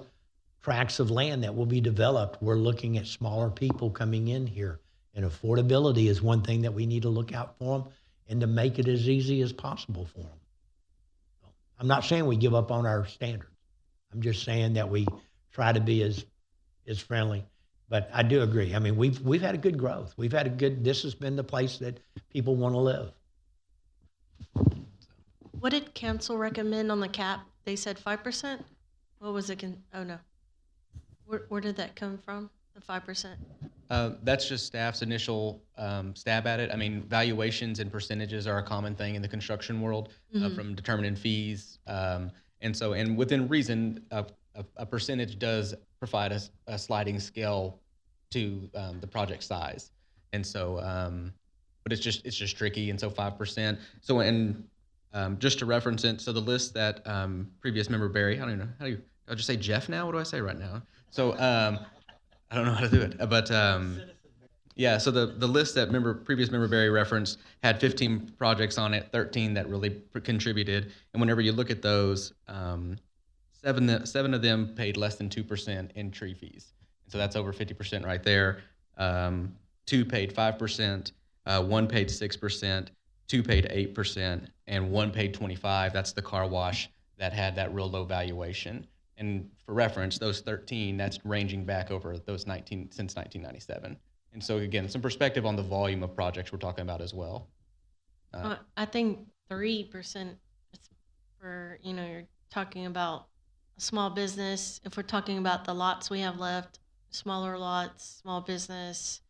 tracts of land that will be developed, we're looking at smaller people coming in here. And affordability is one thing that we need to look out for them and to make it as easy as possible for them. I'm not saying we give up on our standards. I'm just saying that we try to be as friendly. But I do agree. I mean, we've had a good growth. This has been the place that people want to live. What did council recommend on the cap? They said 5%? What was it? Oh, no. Where did that come from, the 5%? That's just staff's initial stab at it. I mean, valuations and percentages are a common thing in the construction world, from determining fees. And within reason, a percentage does provide a sliding scale to the project size. And so, but it's just tricky. And so 5%. So, and just to reference it, so the list that previous member Barry, I don't even know, I'll just say Jeff now? What do I say right now? So, I don't know how to do it, but yeah. So the list that previous member Barry referenced had 15 projects on it, 13 that really contributed. And whenever you look at those, seven of them paid less than 2% in tree fees. And so that's over 50% right there. 2 paid 5%, 1 paid 6%, 2 paid 8%, and 1 paid 25%. That's the car wash that had that real low valuation. And for reference, those 13, that's ranging back over those 19 since 1997. And so again, some perspective on the volume of projects we're talking about as well. I think 3% is for, you're talking about a small business. If we're talking about the lots we have left, smaller lots, small business,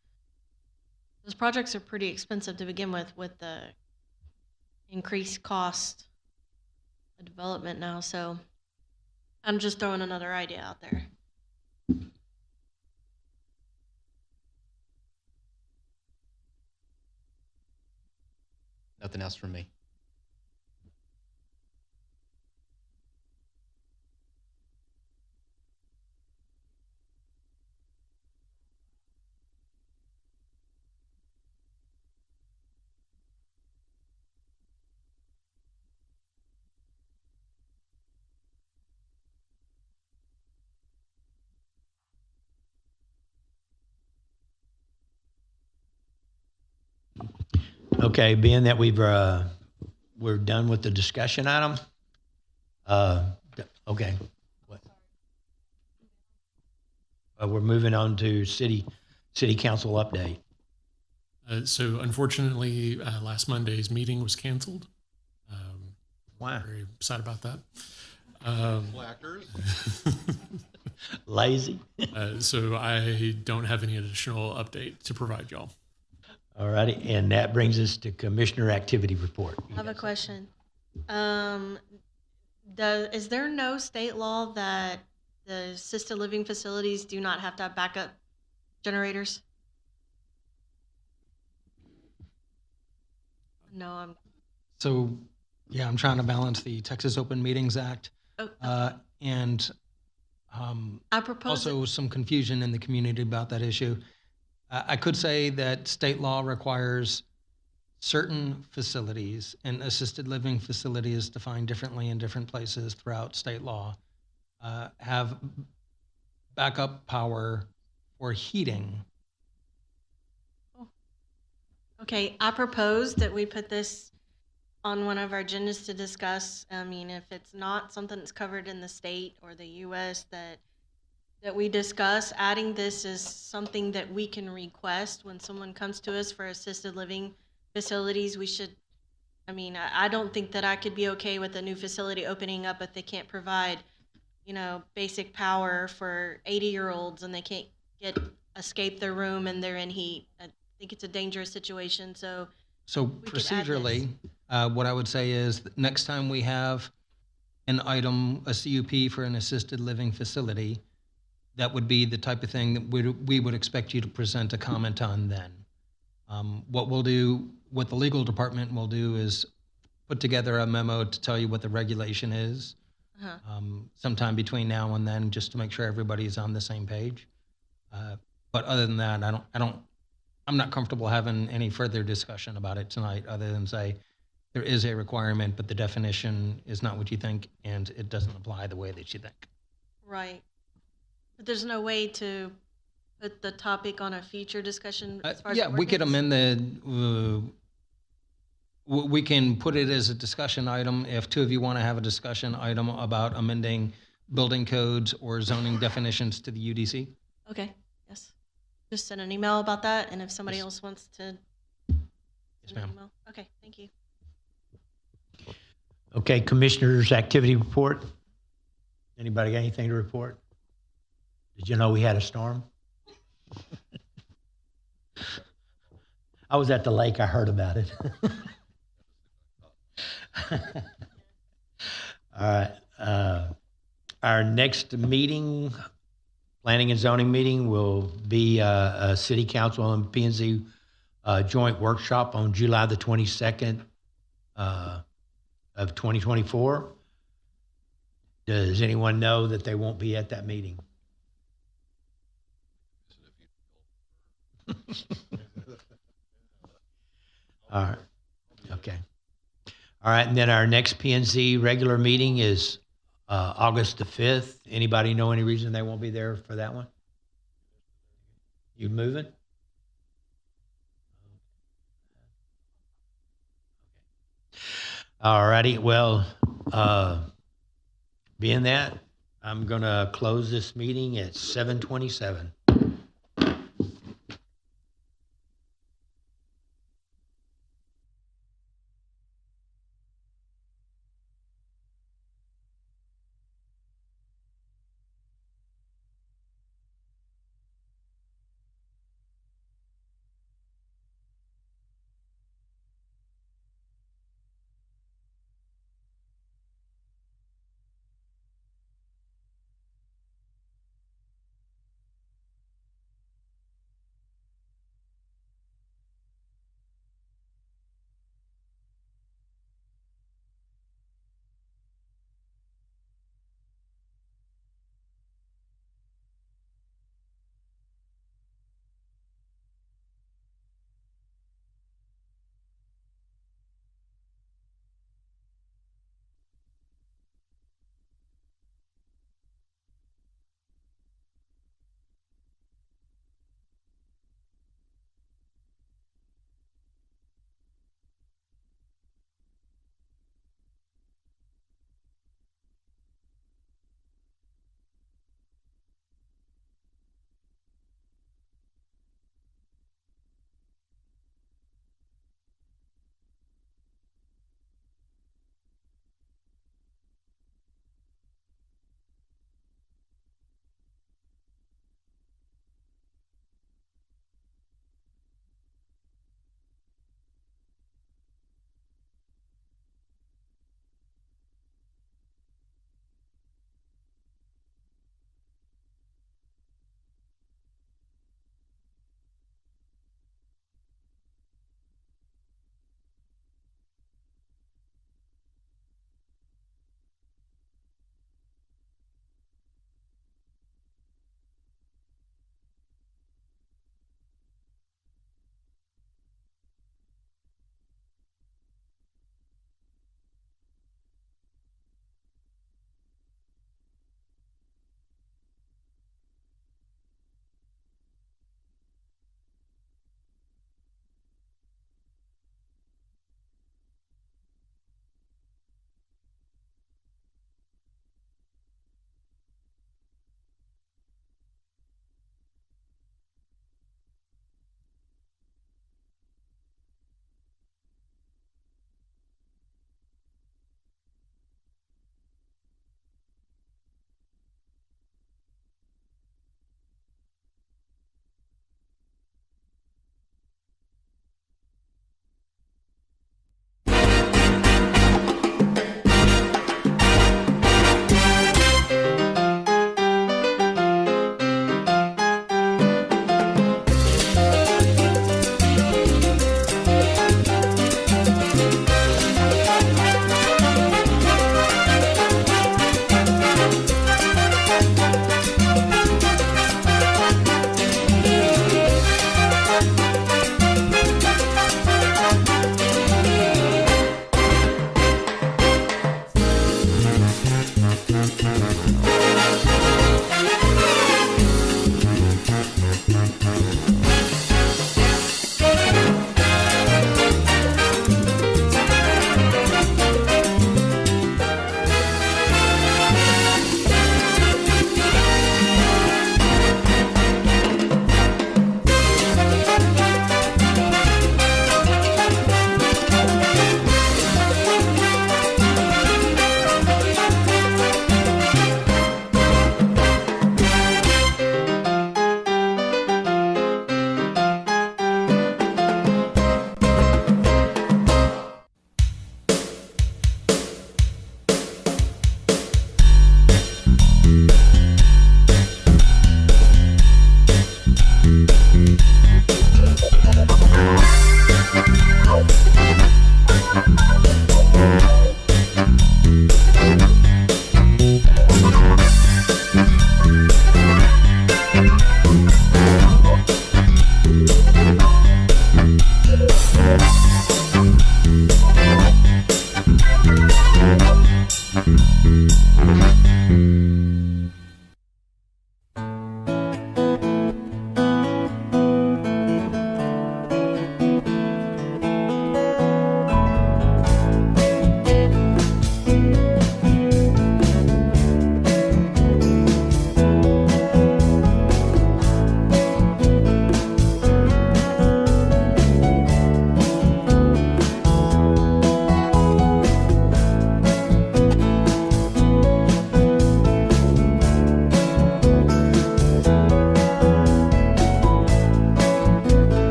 those projects are pretty expensive to begin with the increased cost of development now. So I'm just throwing another idea out there. Nothing else from me. Okay, being that we're done with the discussion item. Okay. What? We're moving on to city council update. So unfortunately, last Monday's meeting was canceled. Wow. Very sad about that. Blackers. Lazy. So I don't have any additional update to provide y'all. All righty, and that brings us to Commissioner Activity Report. I have a question. Is there no state law that the assisted living facilities do not have to have backup generators? No, So, yeah, I'm trying to balance the Texas Open Meetings Act and I propose also some confusion in the community about that issue. I could say that state law requires certain facilities, and assisted living facility is defined differently in different places throughout state law, have backup power for heating. Okay, I propose that we put this on one of our agendas to discuss. I mean, if it's not something that's covered in the state or the U.S. that we discuss, adding this is something that we can request when someone comes to us for assisted living facilities. We should, I don't think that I could be okay with a new facility opening up if they can't provide, basic power for 80-year-olds and they can't escape their room and they're in heat. I think it's a dangerous situation. So procedurally, what I would say is that next time we have an item, a CUP for an assisted living facility, that would be the type of thing that we would expect you to present a comment on then. What the legal department will do is put together a memo to tell you what the regulation is Uh-huh. sometime between now and then, just to make sure everybody's on the same page. But other than that, I'm not comfortable having any further discussion about it tonight, other than say there is a requirement, but the definition is not what you think, and it doesn't apply the way that you think. Right. But there's no way to put the topic on a future discussion as far as Yeah, we could ordinance? amend we can put it as a discussion item if two of you want to have a discussion item about amending building codes or zoning definitions to the UDC. Okay, yes. Just send an email about that, and if somebody Yes. else wants to Yes, send an ma'am. email. Okay, thank you. Okay, Commissioners' activity report. Anybody got anything to report? Did you know we had a storm? I was at the lake, I heard about it. All right. Our next meeting, planning and zoning meeting, will be a city council and P&Z joint workshop on July the 22nd of 2024. Does anyone know that they won't be at that meeting? All right. Okay. All right, and then our next P&Z regular meeting is August the 5th. Anybody know any reason they won't be there for that one? You moving? All righty, well, being that, I'm going to close this meeting at 7:27.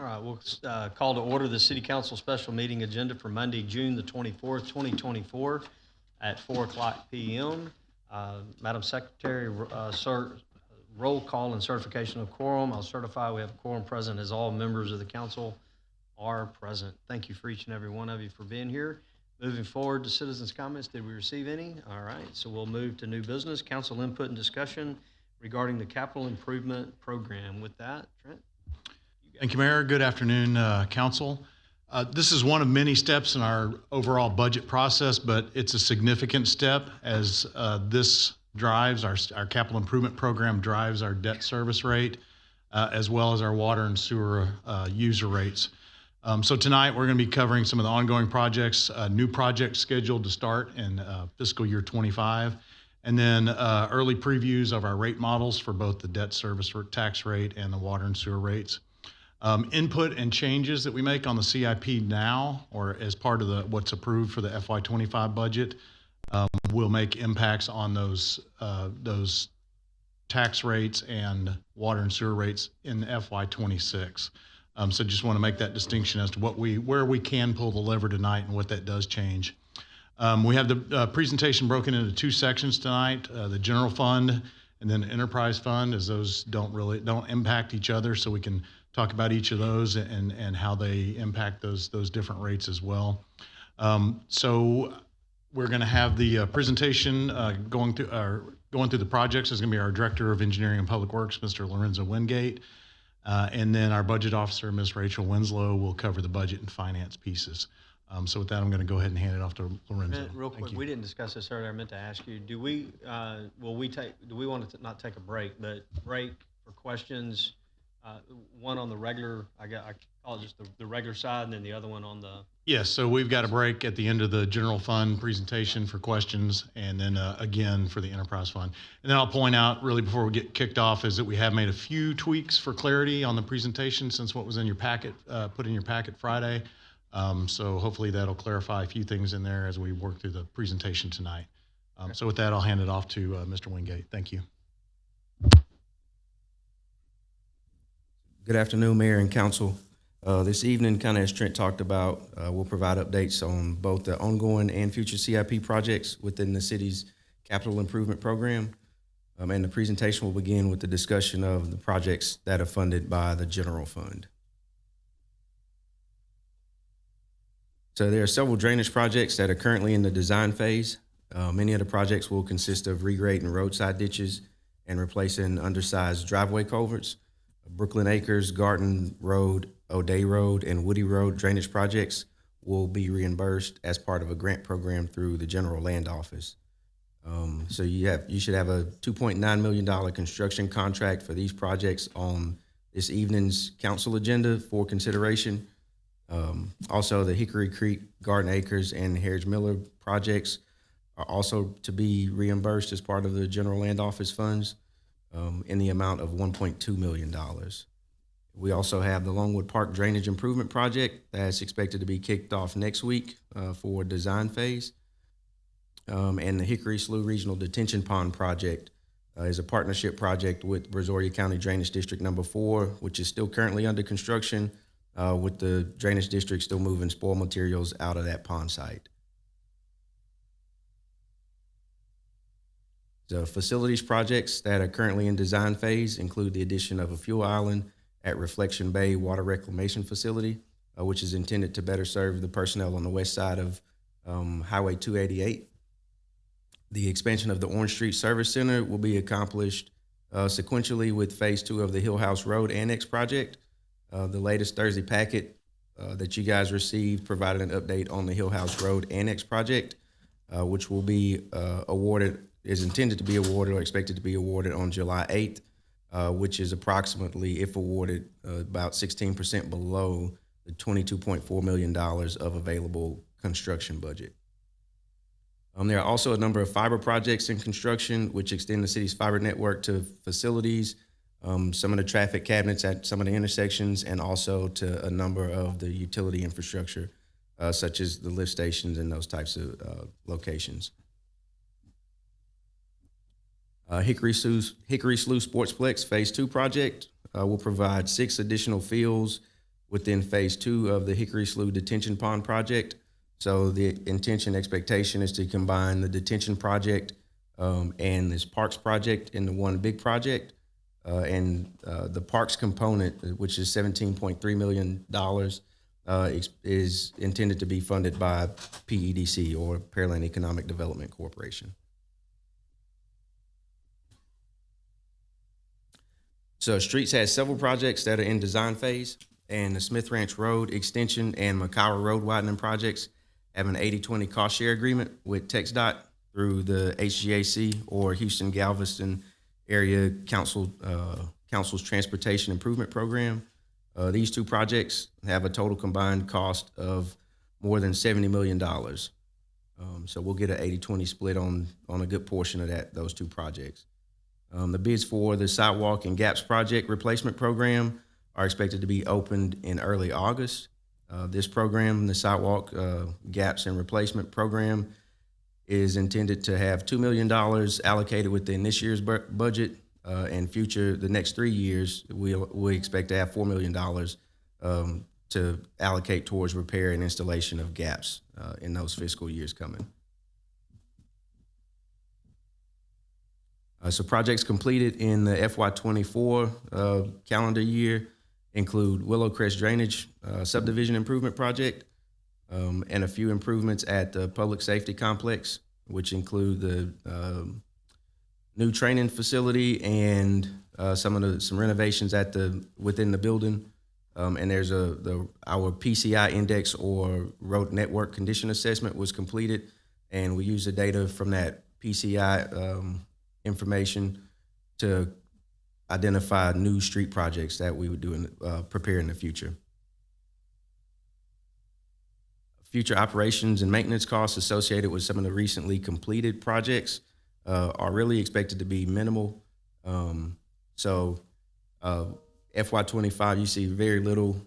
All right, we'll call to order the City Council special meeting agenda for Monday, June the 24th, 2024 at 4:00 p.m. Madam Secretary, roll call and certification of quorum. I'll certify we have a quorum present as all members of the council are present. Thank you for each and every one of you for being here. Moving forward to citizens' comments, did we receive any? All right, so we'll move to new business, council input and discussion regarding the capital improvement program. With that, Trent? Thank you, Mayor. Good afternoon, Council. This is one of many steps in our overall budget process, but it's a significant step as this drives our capital improvement program drives our debt service rate, as well as our water and sewer user rates. So tonight we're going to be covering some of the ongoing projects, new projects scheduled to start in fiscal year 25, and then early previews of our rate models for both the debt service tax rate and the water and sewer rates. Input and changes that we make on the CIP now, or as part of what's approved for the FY25 budget, will make impacts on those tax rates and water and sewer rates in FY26. So just want to make that distinction as to where we can pull the lever tonight and what that does change. We have the presentation broken into two sections tonight: the general fund and then the enterprise fund, as those don't impact each other, so we can talk about each of those and how they impact those different rates as well. So we're going to have the presentation going through the projects is going to be our Director of Engineering and Public Works, Mr. Lorenzo Wingate, and then our Budget Officer, Ms. Rachel Winslow, will cover the budget and finance pieces. So with that, I'm going to go ahead and hand it off to Lorenzo. Real quick, we didn't discuss this earlier. I meant to ask you: do we want to not take a break, but break for questions? One on the regular, I call it just the regular side, and then the other one on the. Yes, so we've got a break at the end of the general fund presentation for questions, and then again for the enterprise fund. And then I'll point out, really before we get kicked off, is that we have made a few tweaks for clarity on the presentation since what was in your packet, put in your packet Friday. So hopefully that'll clarify a few things in there as we work through the presentation tonight. So with that, I'll hand it off to Mr. Wingate. Thank you. Good afternoon, Mayor and Council. This evening, kind of as Trent talked about, we'll provide updates on both the ongoing and future CIP projects within the city's capital improvement program. And the presentation will begin with the discussion of the projects that are funded by the general fund. So there are several drainage projects that are currently in the design phase. Many of the projects will consist of regrading roadside ditches and replacing undersized driveway culverts. Brooklyn Acres, Garden Road, O'Day Road, and Woody Road drainage projects will be reimbursed as part of a grant program through the General Land Office. So you should have a $2.9 million construction contract for these projects on this evening's council agenda for consideration. Also, the Hickory Creek, Garden Acres, and Harridge Miller projects are also to be reimbursed as part of the General Land Office funds. In the amount of $1.2 million. We also have the Longwood Park Drainage Improvement Project that's expected to be kicked off next week for design phase. And the Hickory Slough Regional Detention Pond Project is a partnership project with Brazoria County Drainage District Number 4, which is still currently under construction, with the drainage district still moving spoil materials out of that pond site. The facilities projects that are currently in design phase include the addition of a fuel island at Reflection Bay Water Reclamation Facility, which is intended to better serve the personnel on the west side of Highway 288. The expansion of the Orange Street Service Center will be accomplished sequentially with Phase 2 of the Hill House Road Annex project. The latest Thursday packet that you guys received provided an update on the Hill House Road Annex project, which will be is intended to be awarded or expected to be awarded on July 8th, which is approximately, if awarded, about 16% below the $22.4 million of available construction budget. There are also a number of fiber projects in construction, which extend the city's fiber network to facilities, some of the traffic cabinets at some of the intersections, and also to a number of the utility infrastructure, such as the lift stations and those types of locations. Hickory Slough Sportsplex Phase 2 project will provide 6 additional fields within phase 2 of the Hickory Slough Detention Pond project. So the intention expectation is to combine the detention project and this parks project into one big project. The parks component, which is $17.3 million, is intended to be funded by PEDC, or Pearland Economic Development Corporation. So Streets has several projects that are in design phase, and the Smith Ranch Road Extension and McCathran Road widening projects have an 80-20 cost share agreement with TxDOT through the HGAC, or Houston Galveston Area Council's Transportation Improvement Program. These two projects have a total combined cost of more than $70 million. So we'll get an 80-20 split on a good portion of those two projects. The bids for the sidewalk and gaps project replacement program are expected to be opened in early August. This program, the sidewalk gaps and replacement program, is intended to have $2 million allocated within this year's budget, and the next 3 years, we expect to have $4 million to allocate towards repair and installation of gaps in those fiscal years coming. So projects completed in the FY24 calendar year include Willow Crest Drainage Subdivision Improvement Project, and a few improvements at the Public Safety Complex, which include the new training facility and some renovations within the building. And there's our PCI index, or road network condition assessment, was completed, and we use the data from that PCI information to identify new street projects that we would do prepare in the future. Future operations and maintenance costs associated with some of the recently completed projects are really expected to be minimal. FY25, you see very little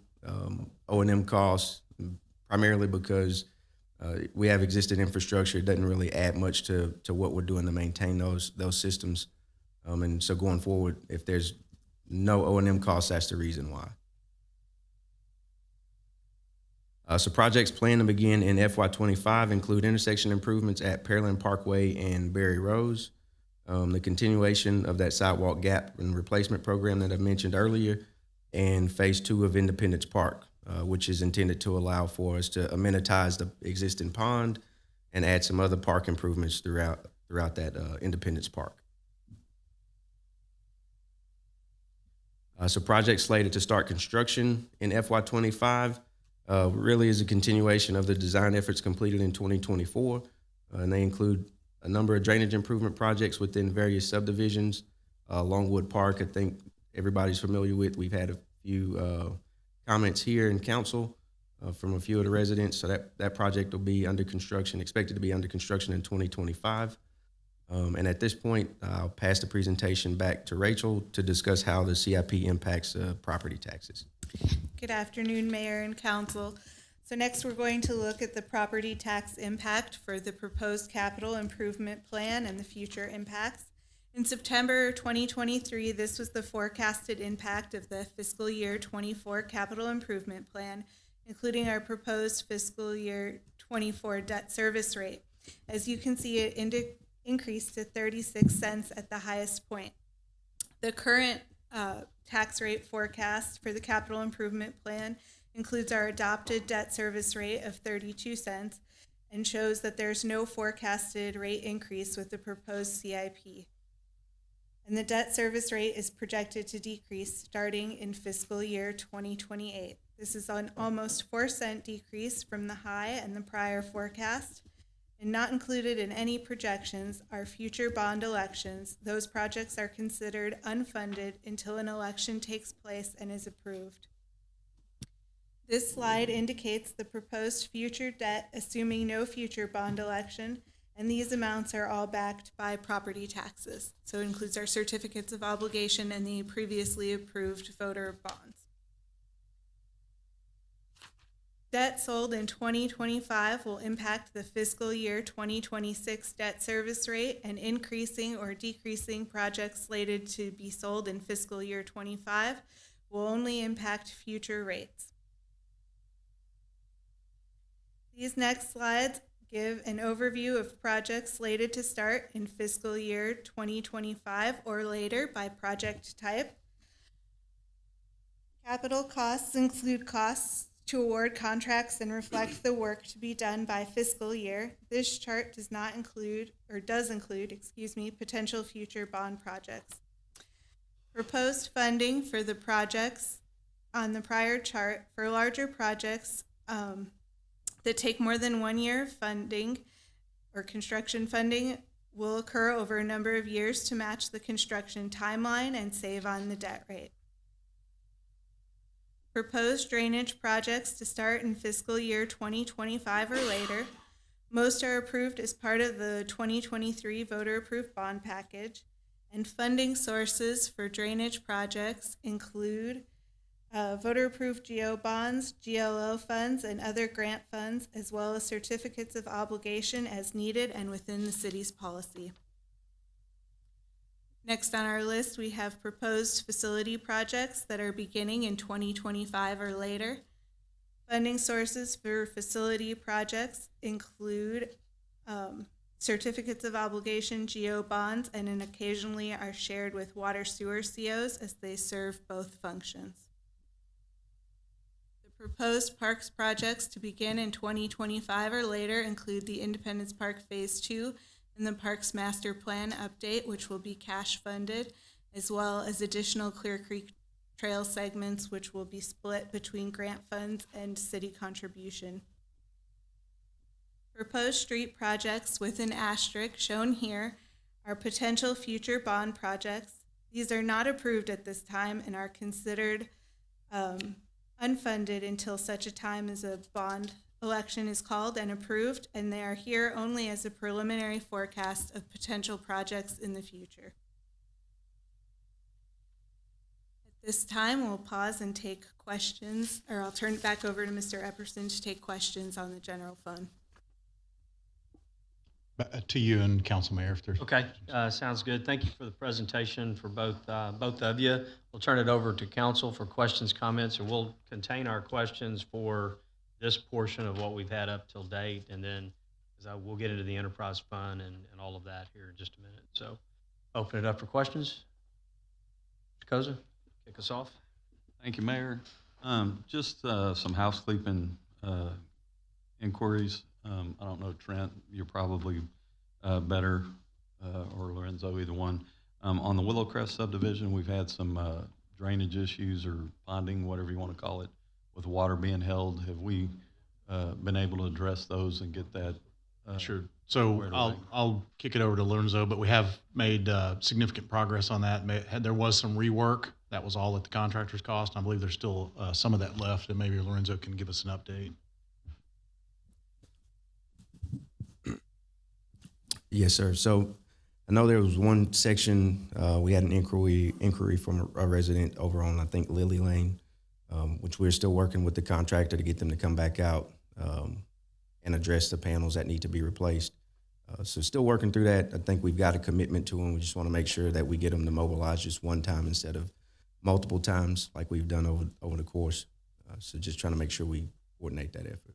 O&M costs, primarily because we have existing infrastructure. It doesn't really add much to what we're doing to maintain those systems. And so going forward, if there's no O&M costs, that's the reason why. So projects planned to begin in FY25 include intersection improvements at Pearland Parkway and Berry Rose, the continuation of that sidewalk gap and replacement program that I mentioned earlier, and phase 2 of Independence Park, which is intended to allow for us to amenitize the existing pond and add some other park improvements throughout that Independence Park. So projects slated to start construction in FY25 really is a continuation of the design efforts completed in 2024, and they include a number of drainage improvement projects within various subdivisions. Longwood Park, I think everybody's familiar with. We've had a few comments here in council from a few of the residents, so that project will be under construction, expected to be under construction in 2025. And at this point, I'll pass the presentation back to Rachel to discuss how the CIP impacts property taxes. Good afternoon, Mayor and Council. So next we're going to look at the property tax impact for the proposed capital improvement plan and the future impacts. In September 2023, this was the forecasted impact of the fiscal year 24 capital improvement plan, including our proposed fiscal year 24 debt service rate. As you can see, it increased to 36 cents at the highest point. The current tax rate forecast for the capital improvement plan includes our adopted debt service rate of 32 cents and shows that there's no forecasted rate increase with the proposed CIP. And the debt service rate is projected to decrease starting in fiscal year 2028. This is an almost 4-cent decrease from the high and the prior forecast. And not included in any projections are future bond elections. Those projects are considered unfunded until an election takes place and is approved. This slide indicates the proposed future debt, assuming no future bond election, and these amounts are all backed by property taxes. So it includes our certificates of obligation and the previously approved voter bonds. Debt sold in 2025 will impact the fiscal year 2026 debt service rate, and increasing or decreasing projects slated to be sold in fiscal year 25 will only impact future rates. These next slides give an overview of projects slated to start in fiscal year 2025 or later by project type. Capital costs include costs to award contracts and reflect the work to be done by fiscal year. This chart does include, potential future bond projects. Proposed funding for the projects on the prior chart for larger projects that take more than 1 year of funding or construction funding will occur over a number of years to match the construction timeline and save on the debt rate. Proposed drainage projects to start in fiscal year 2025 or later. Most are approved as part of the 2023 voter-approved bond package, and funding sources for drainage projects include voter-approved GO bonds, GLO funds, and other grant funds, as well as certificates of obligation as needed and within the city's policy. Next on our list, we have proposed facility projects that are beginning in 2025 or later. Funding sources for facility projects include certificates of obligation, GO bonds, and then occasionally are shared with water sewer COs as they serve both functions. The proposed parks projects to begin in 2025 or later include the Independence Park Phase 2 and the Parks Master Plan update, which will be cash funded, as well as additional Clear Creek Trail segments, which will be split between grant funds and city contribution. Proposed street projects with an asterisk shown here are potential future bond projects. These are not approved at this time and are considered unfunded until such a time as a bond election is called and approved, and they are here only as a preliminary forecast of potential projects in the future. At this time, we'll pause and take questions, or I'll turn it back over to Mr. Epperson to take questions on the general fund. To you and Council Mayor, if there's. Okay, sounds good. Thank you for the presentation for both of you. We'll turn it over to council for questions, comments, and we'll contain our questions for this portion of what we've had up till date, and then we'll get into the enterprise fund and all of that here in just a minute. So open it up for questions. Mr. Koza, kick us off. Thank you, Mayor. Just some housekeeping inquiries. I don't know, Trent, you're probably better, or Lorenzo, either one. On the Willowcrest subdivision, we've had some drainage issues or ponding, whatever you want to call it, with water being held. Have we been able to address those and get that? Sure. So I'll kick it over to Lorenzo, but we have made significant progress on that. There was some rework. That was all at the contractor's cost. I believe there's still some of that left, and maybe Lorenzo can give us an update. Yes, sir. So I know there was one section, we had an inquiry from a resident over on, I think, Lily Lane, which we're still working with the contractor to get them to come back out and address the panels that need to be replaced. So still working through that. I think we've got a commitment to them. We just want to make sure that we get them to mobilize just one time instead of multiple times like we've done over the course. So just trying to make sure we coordinate that effort.